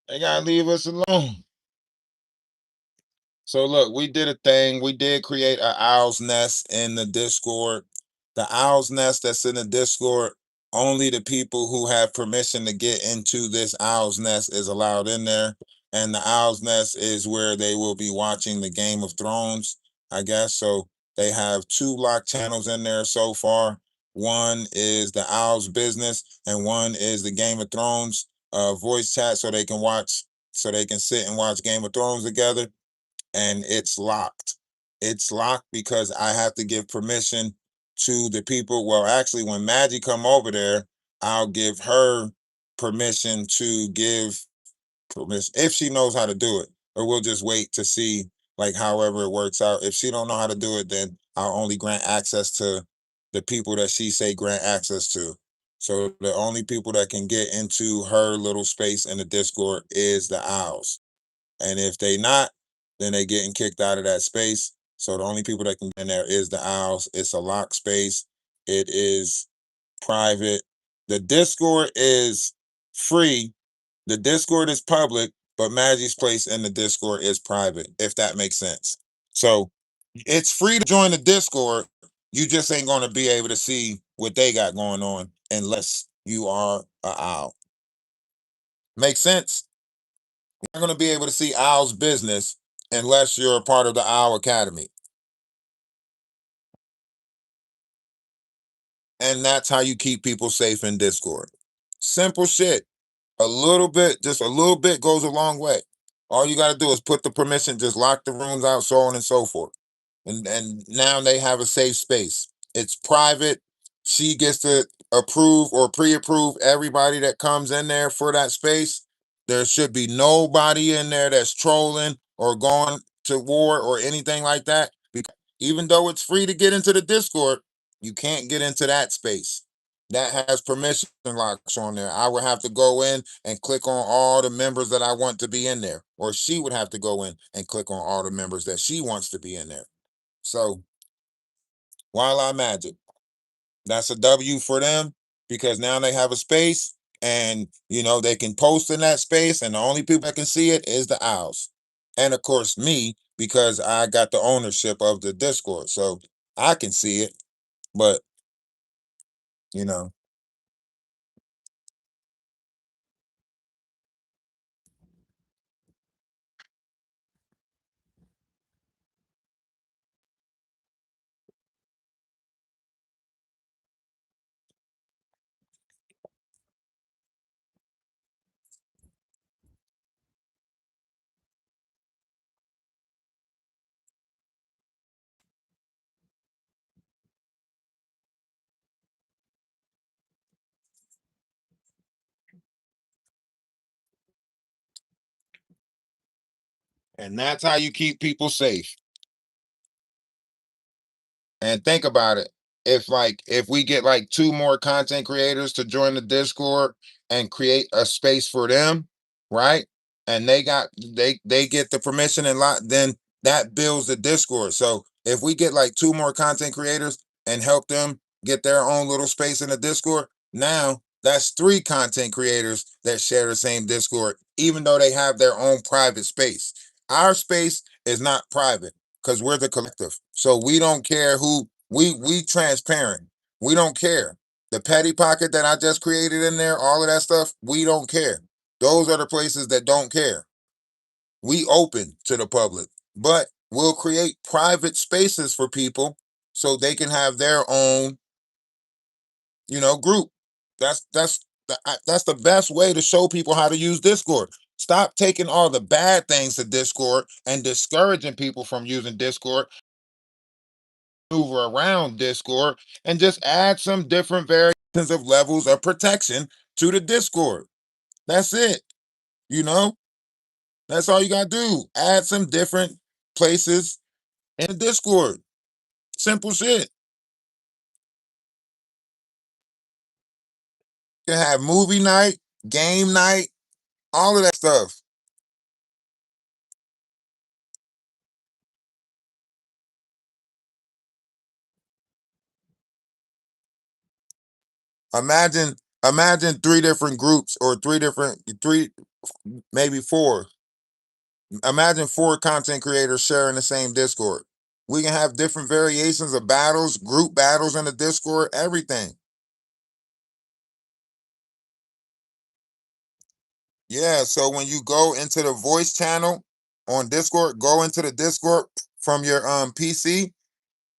They gotta leave us alone. So look, we did a thing. We did create an owl's nest in the Discord. The owl's nest that's in the Discord, only the people who have permission to get into this owl's nest is allowed in there. And the owl's nest is where they will be watching the Game of Thrones, I guess. So they have two locked channels in there so far. One is the owl's business, and one is the Game of Thrones voice chat, so they can watch, so they can sit and watch Game of Thrones together, and it's locked. It's locked because I have to give permission to the people. Well, actually, when Maggie come over there, I'll give her permission to give permission if she knows how to do it. Or we'll just wait to see, like, however it works out. If she don't know how to do it, then I'll only grant access to the people that she say grant access to. So the only people that can get into her little space in the Discord is the owls. And if they not, then they getting kicked out of that space. So the only people that can get in there is the owls. It's a locked space. It is private. The Discord is free. The Discord is public, but Maggie's place in the Discord is private, if that makes sense. So it's free to join the Discord. You just ain't gonna be able to see what they got going on unless you are a owl. Make sense? You're not gonna be able to see Owl's business unless you're a part of the Owl Academy. And that's how you keep people safe in Discord. Simple shit. A little bit, just a little bit goes a long way. All you got to do is put the permission, just lock the rooms out, so on and so forth. And now they have a safe space. It's private. She gets to approve or pre-approve everybody that comes in there for that space. There should be nobody in there that's trolling or going to war or anything like that. Because even though it's free to get into the Discord, you can't get into that space. That has permission locks on there. I would have to go in and click on all the members that I want to be in there, or she would have to go in and click on all the members that she wants to be in there. So while I magic, that's a W for them because now they have a space and they can post in that space, and the only people that can see it is the owls. And of course me, because I got the ownership of the Discord. So I can see it, but you know. And that's how you keep people safe. And think about it. If we get like two more content creators to join the Discord and create a space for them, right? And they get the permission and lot, then that builds the Discord. So if we get like two more content creators and help them get their own little space in the Discord, now that's three content creators that share the same Discord, even though they have their own private space. Our space is not private because we're the collective. So we don't care who we transparent. We don't care. The petty pocket that I just created in there, all of that stuff, we don't care. Those are the places that don't care. We open to the public, but we'll create private spaces for people so they can have their own, group. That's the best way to show people how to use Discord. Stop taking all the bad things to Discord and discouraging people from using Discord. Maneuver around Discord and just add some different variations of levels of protection to the Discord. That's it. You know, that's all you gotta do. Add some different places in the Discord. Simple shit. You can have movie night, game night, all of that stuff. Imagine, imagine three different groups or three, maybe four. Imagine four content creators sharing the same Discord. We can have different variations of battles, group battles in the Discord, everything. Yeah, so when you go into the voice channel on Discord, go into the Discord from your PC,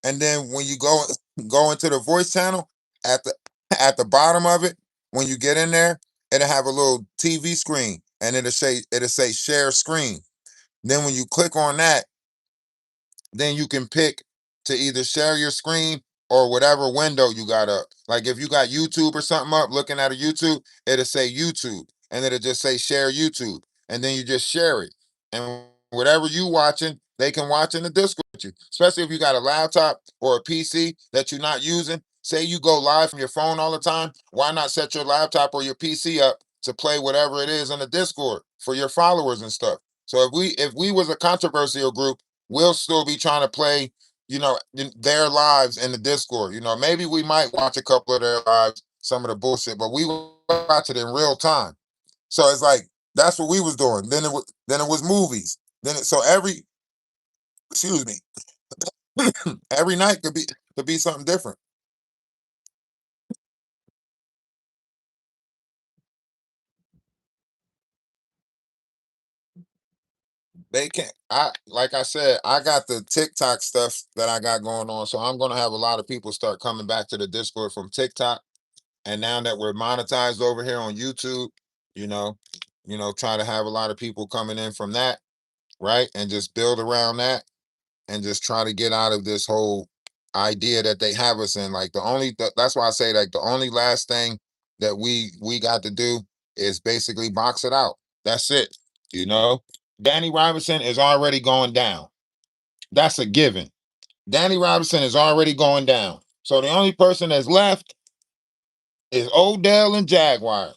and then when you go into the voice channel at the at the bottom of it, when you get in there, it'll have a little TV screen and it'll say share screen. Then when you click on that, then you can pick to either share your screen or whatever window you got up. Like if you got YouTube or something up, looking at a YouTube, it'll say YouTube, and it'll just say share YouTube, and then you just share it. And whatever you watching, they can watch in the Discord with you. Especially if you got a laptop or a PC that you're not using, say you go live from your phone all the time, why not set your laptop or your PC up to play whatever it is in the Discord for your followers and stuff? So if we was a controversial group, we'll still be trying to play, their lives in the Discord. Maybe we might watch a couple of their lives, some of the bullshit, but we watch it in real time. So it's like that's what we was doing. Then it was movies. So every excuse me, every night could be something different. They can't. I like I said, I got the TikTok stuff that I got going on, so I'm gonna have a lot of people start coming back to the Discord from TikTok. And now that we're monetized over here on YouTube, you know, try to have a lot of people coming in from that, right, and just build around that, and just try to get out of this whole idea that they have us in. Like that's why I say like the only last thing that we got to do is basically box it out. That's it. You know, Danny Robinson is already going down. That's a given. Danny Robinson is already going down. So the only person that's left is Odell and Jaguar.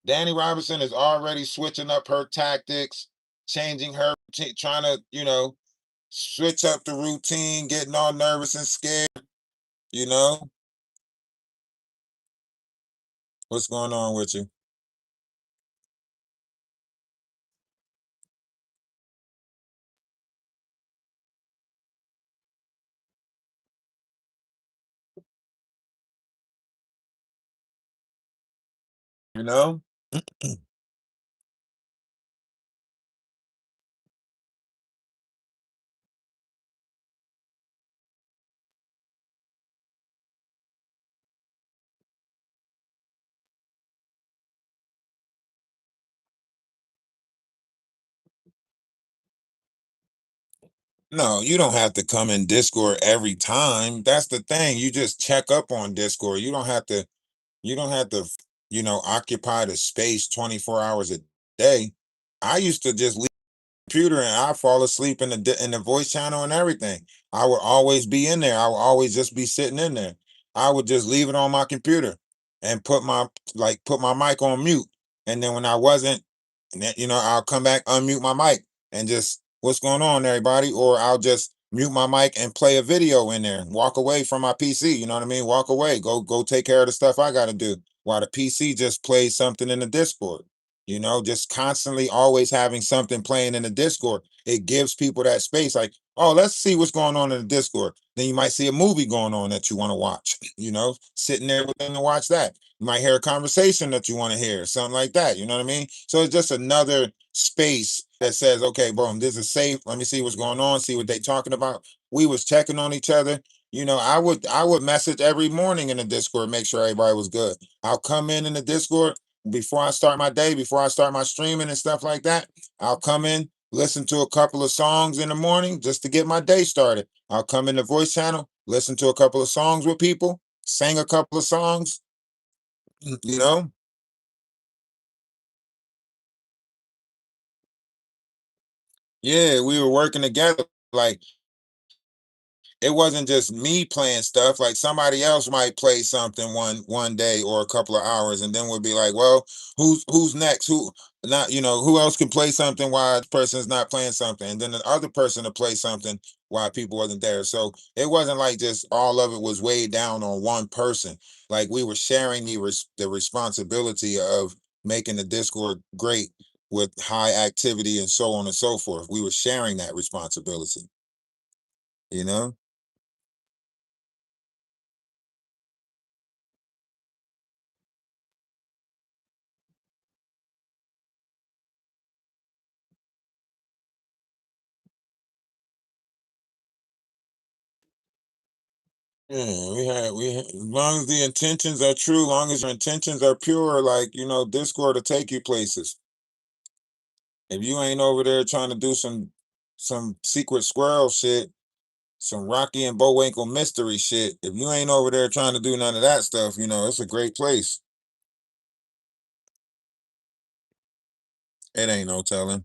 Danny Robinson is already switching up her tactics, changing her, trying to, switch up the routine, getting all nervous and scared. You know, what's going on with you? You know, no, you don't have to come in Discord every time. That's the thing. You just check up on Discord. You don't have to. You don't have to. Occupy the space 24 hours a day. I used to just computer and I fall asleep in the voice channel and everything. I would always be in there. I would always just be sitting in there. I would just leave it on my computer and put my mic on mute. And then when I wasn't, I'll come back, unmute my mic, and just what's going on, everybody? Or I'll just mute my mic and play a video in there. Walk away from my PC. You know what I mean? Walk away. Go take care of the stuff I got to do while the PC just plays something in the Discord. Just constantly always having something playing in the Discord. It gives people that space, like, oh, let's see what's going on in the Discord. Then you might see a movie going on that you want to watch, sitting there with them to watch that. You might hear a conversation that you want to hear, something like that. You know what I mean? So it's just another space that says, okay, boom, this is safe. Let me see what's going on, see what they talking about. We was checking on each other. I would message every morning in the Discord, make sure everybody was good. I'll come in the Discord before I start my day, before I start my streaming and stuff like that. I'll come in, listen to a couple of songs in the morning just to get my day started. I'll come in the voice channel, listen to a couple of songs with people, sing a couple of songs, you know? Yeah, we were working together. Like it wasn't just me playing stuff. Like somebody else might play something one day or a couple of hours, and then we'll be like, well, who's next? Who not? Who else can play something while the person's not playing something, and then the other person to play something while people wasn't there. So it wasn't like just all of it was weighed down on one person. Like we were sharing the responsibility of making the Discord great with high activity and so on and so forth. We were sharing that responsibility. You know. Yeah, as long as the intentions are true, long as your intentions are pure, like, Discord will take you places. If you ain't over there trying to do some secret squirrel shit, some Rocky and Bullwinkle mystery shit, if you ain't over there trying to do none of that stuff, it's a great place. It ain't no telling.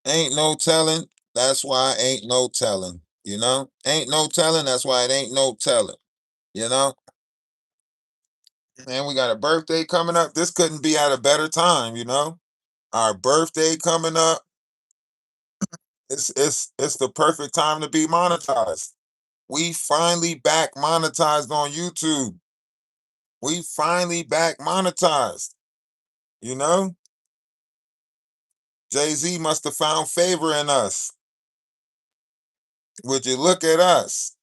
Ain't no telling. That's why ain't no telling. You know, ain't no telling. That's why it ain't no telling. You know, and we got a birthday coming up. This couldn't be at a better time. You know, our birthday coming up. It's the perfect time to be monetized. We finally back monetized on YouTube. We finally back monetized. You know, Jay-Z must have found favor in us. Would you look at us?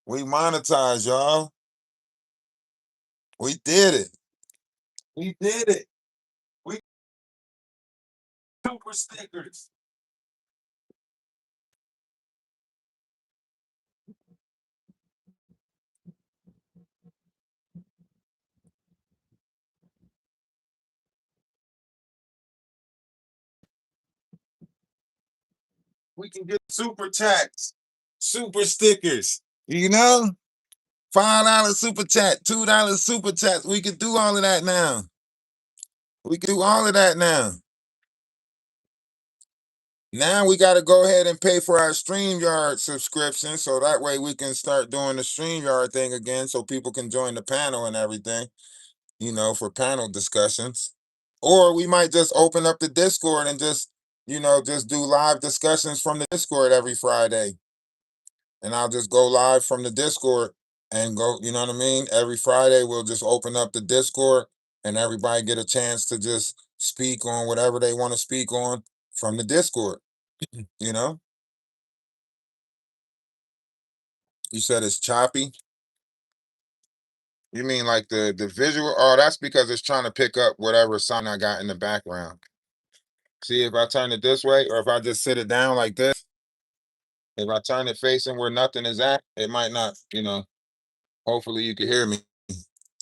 We monetized, y'all. We did it. We did it. We super stickers. We can get super chats, super stickers. You know, $5 super chat, $2 super chats. We can do all of that now. We can do all of that now. Now we got to go ahead and pay for our StreamYard subscription so that way we can start doing the StreamYard thing again so people can join the panel and everything, you know, for panel discussions. Or we might just open up the Discord and just, you know, just do live discussions from the Discord every Friday. And I'll just go live from the Discord and go, you know what I mean? Every Friday we'll just open up the Discord and everybody get a chance to just speak on whatever they want to speak on from the Discord, you know? You said it's choppy. You mean like the visual? Oh, that's because it's trying to pick up whatever sound I got in the background. See, if I turn it this way or if I just sit it down like this, if I turn it facing where nothing is at, it might not, you know. Hopefully you can hear me.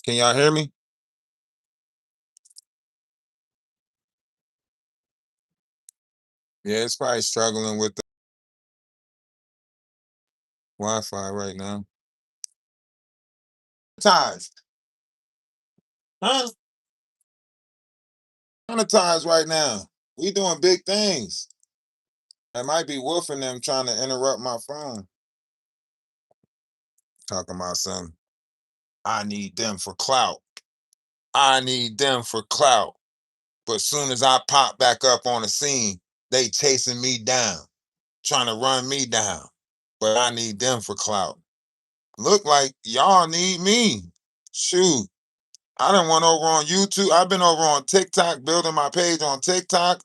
Can y'all hear me? Yeah, it's probably struggling with the Wi-Fi right now. Monetized. Huh? Monetized right now. We doing big things. It might be Wolf and them trying to interrupt my phone. Talking about something. I need them for clout. I need them for clout. But soon as I pop back up on the scene, they chasing me down, trying to run me down. But I need them for clout. Look like y'all need me. Shoot. I done went over on YouTube. I've been over on TikTok, building my page on TikTok,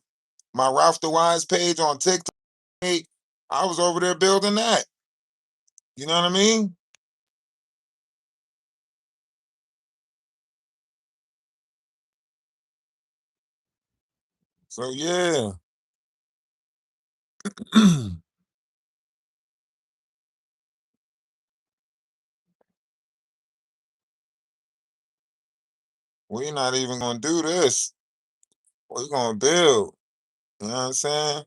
my Ralphdawise page on TikTok. I was over there building that. You know what I mean? So yeah. We're not even gonna do this. We're gonna build. You know what I'm saying?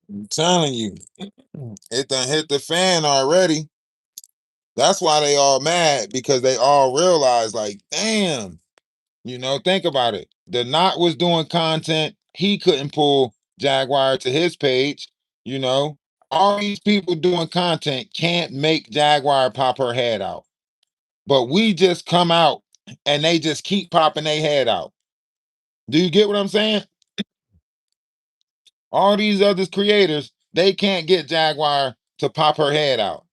I'm telling you, it done hit the fan already. That's why they all mad because they all realize, like, damn, you know, think about it. The Knot was doing content. He couldn't pull Jaguar to his page. You know, all these people doing content can't make Jaguar pop her head out. But we just come out and they just keep popping their head out. Do you get what I'm saying? All these other creators, they can't get Jaguar to pop her head out.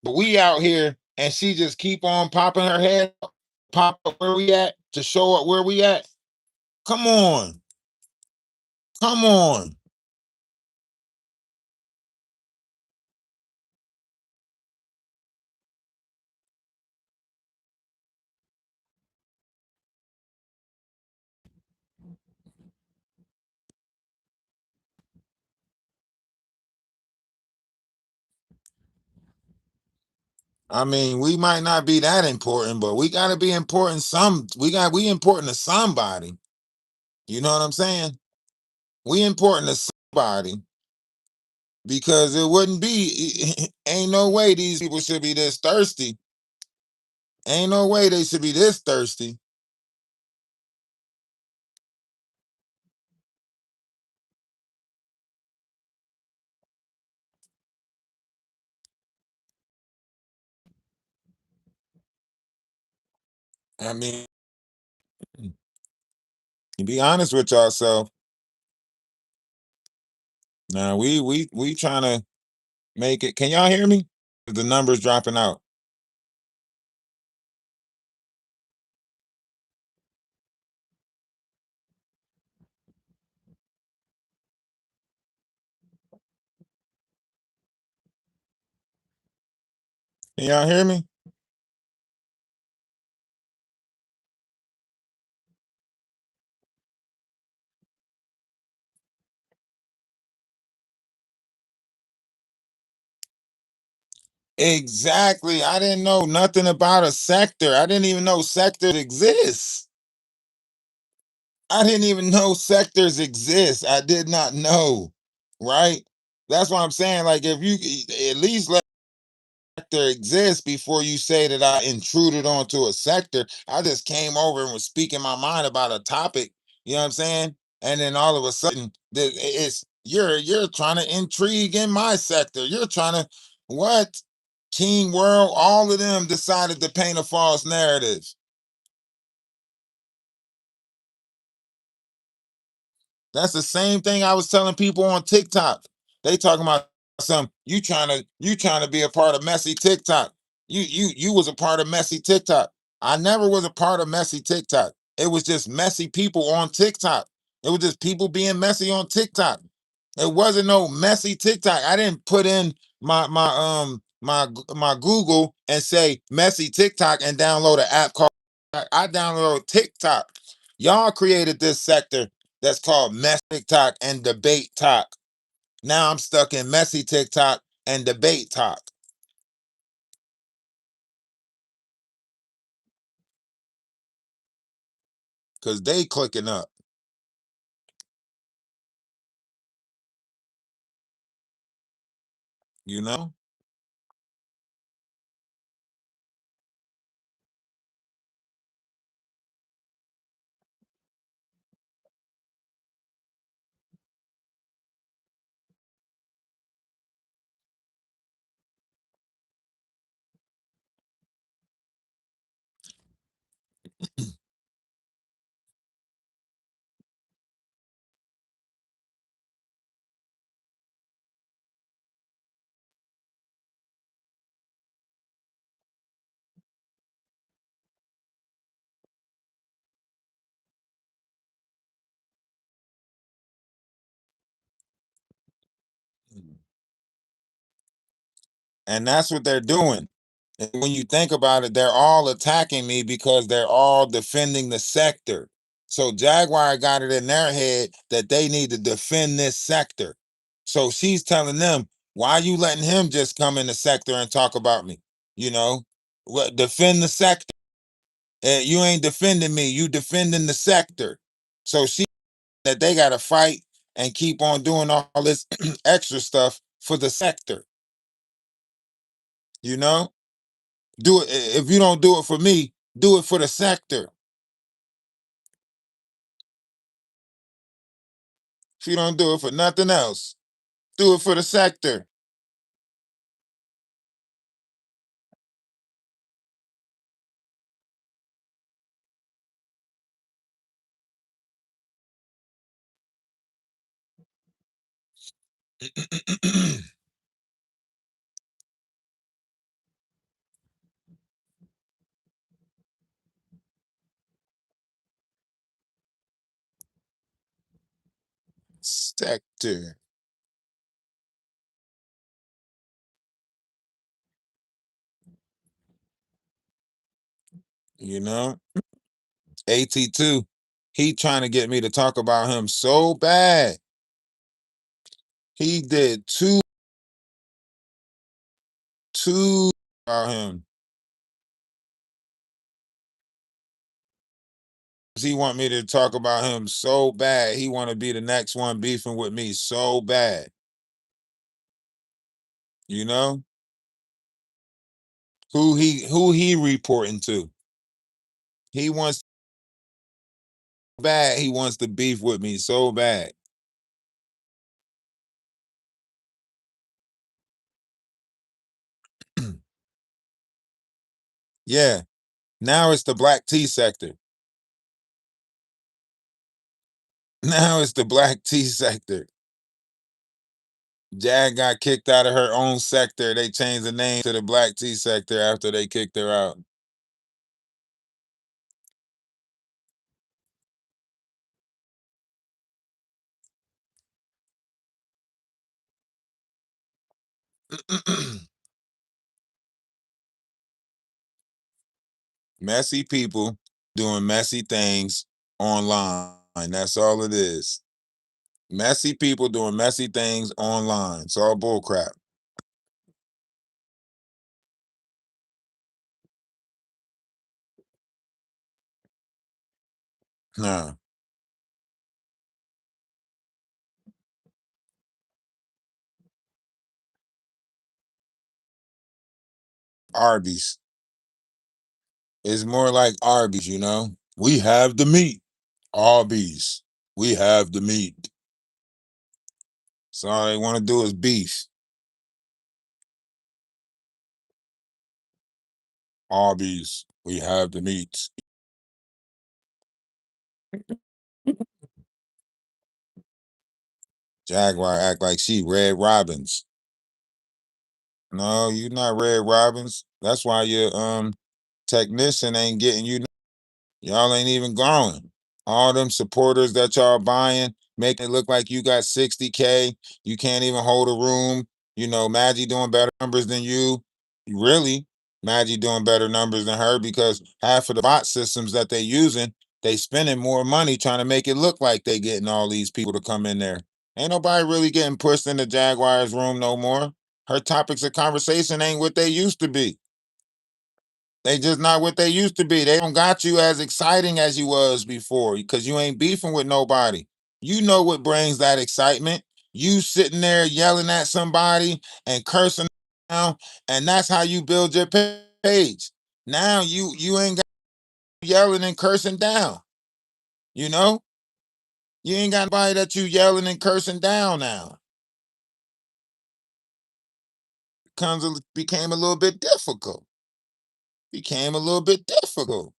But we out here and she just keep on popping her head out, pop up where we at to show up where we at. Come on. Come on. I mean, we might not be that important, but we gotta be important. We important to somebody. You know what I'm saying? We important to somebody. because it wouldn't be. Ain't no way these people should be this thirsty. Ain't no way they should be this thirsty. I mean, to be honest with yourself, now we trying to make it. Can y'all hear me? The numbers dropping out. Can y'all hear me? Exactly. I didn't know nothing about a sector. I didn't even know sectors exist. I didn't even know sectors exist. I did not know. Right? That's what I'm saying. Like, if you at least let sector exist before you say that I intruded onto a sector. I just came over and was speaking my mind about a topic. You know what I'm saying? And then all of a sudden, it's you're trying to intrigue in my sector. You're trying to what? King World, all of them decided to paint a false narrative. That's the same thing I was telling people on TikTok. They talking about some you trying to be a part of messy TikTok. You was a part of messy TikTok. I never was a part of messy TikTok. It was just messy people on TikTok. It was just people being messy on TikTok. It wasn't no messy TikTok. I didn't put in my Google and say messy TikTok and download an app called I downloaded TikTok. Y'all created this sector that's called messy TikTok and debate talk. Now I'm stuck in messy TikTok and debate talk because they clicking up, you know? And that's what they're doing. And when you think about it, they're all attacking me because they're all defending the sector. So Jaguar got it in their head that they need to defend this sector. So she's telling them, why are you letting him just come in the sector and talk about me? You know, what, defend the sector. You ain't defending me, you defending the sector. So she that they got to fight and keep on doing all this extra stuff for the sector. You know, do it. If you don't do it for me, do it for the sector. If you don't do it for nothing else, do it for the sector. Sector, you know, AT2, he trying to get me to talk about him so bad. He did two about him. He want me to talk about him so bad. He want to be the next one beefing with me so bad. You know who he reporting to? He wants bad. He wants to beef with me so bad. Yeah. Now it's the black tea sector. Now it's the black tea sector. Jag got kicked out of her own sector. They changed the name to the black tea sector after they kicked her out. Messy people doing messy things online. That's all it is. Messy people doing messy things online. It's all bullcrap. Nah, Arby's. It's more like Arby's, you know? We have the meat. Arby's. We have the meat. So all they want to do is beef. Arby's. We have the meat. Jaguar act like she Red Robins. No, you not Red Robins. That's why your technician ain't getting you. Y'all ain't even growing. All them supporters that y'all buying, making it look like you got 60K. You can't even hold a room. You know, Maggie doing better numbers than you. Really, Maggie doing better numbers than her because half of the bot systems that they using, they spending more money trying to make it look like they getting all these people to come in there. Ain't nobody really getting pushed in the Jaguars room no more. Her topics of conversation ain't what they used to be. They just not what they used to be. They don't got you as exciting as you was before because you ain't beefing with nobody. You know what brings that excitement. You sitting there yelling at somebody and cursing down, and that's how you build your page. Now you ain't got yelling and cursing down. You know, you ain't got nobody that you yelling and cursing down now. Became a little bit difficult. Became a little bit difficult.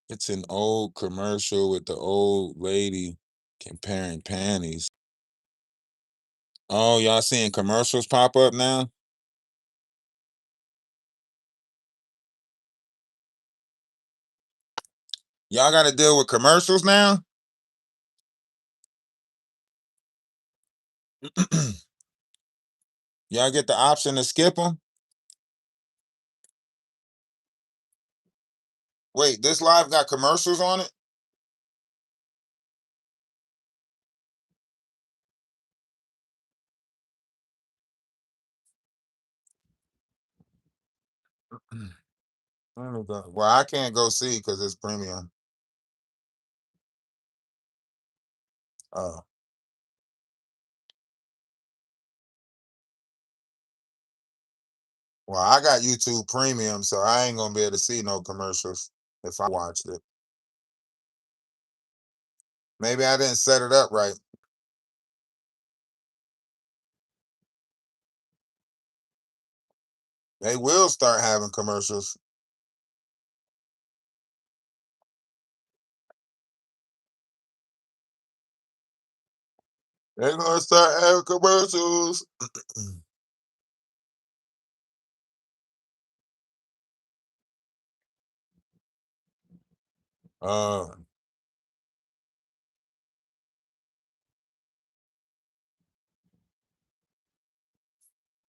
It's an old commercial with the old lady comparing panties. Oh, y'all seeing commercials pop up now? Y'all got to deal with commercials now? Y'all get the option to skip them? Wait, this live got commercials on it? Let me go. Well, I can't go see because it's premium. Oh, well, I got YouTube Premium, so I ain't gonna be able to see no commercials if I watched it. Maybe I didn't set it up right. They will start having commercials. They're gonna start having commercials. uh,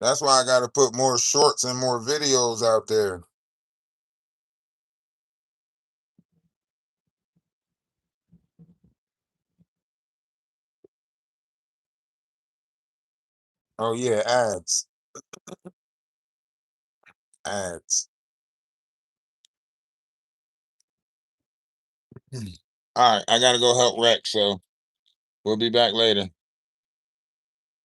that's why I got to put more shorts and more videos out there. Oh yeah, ads. Ads. All right, I gotta go help Rex, so we'll be back later.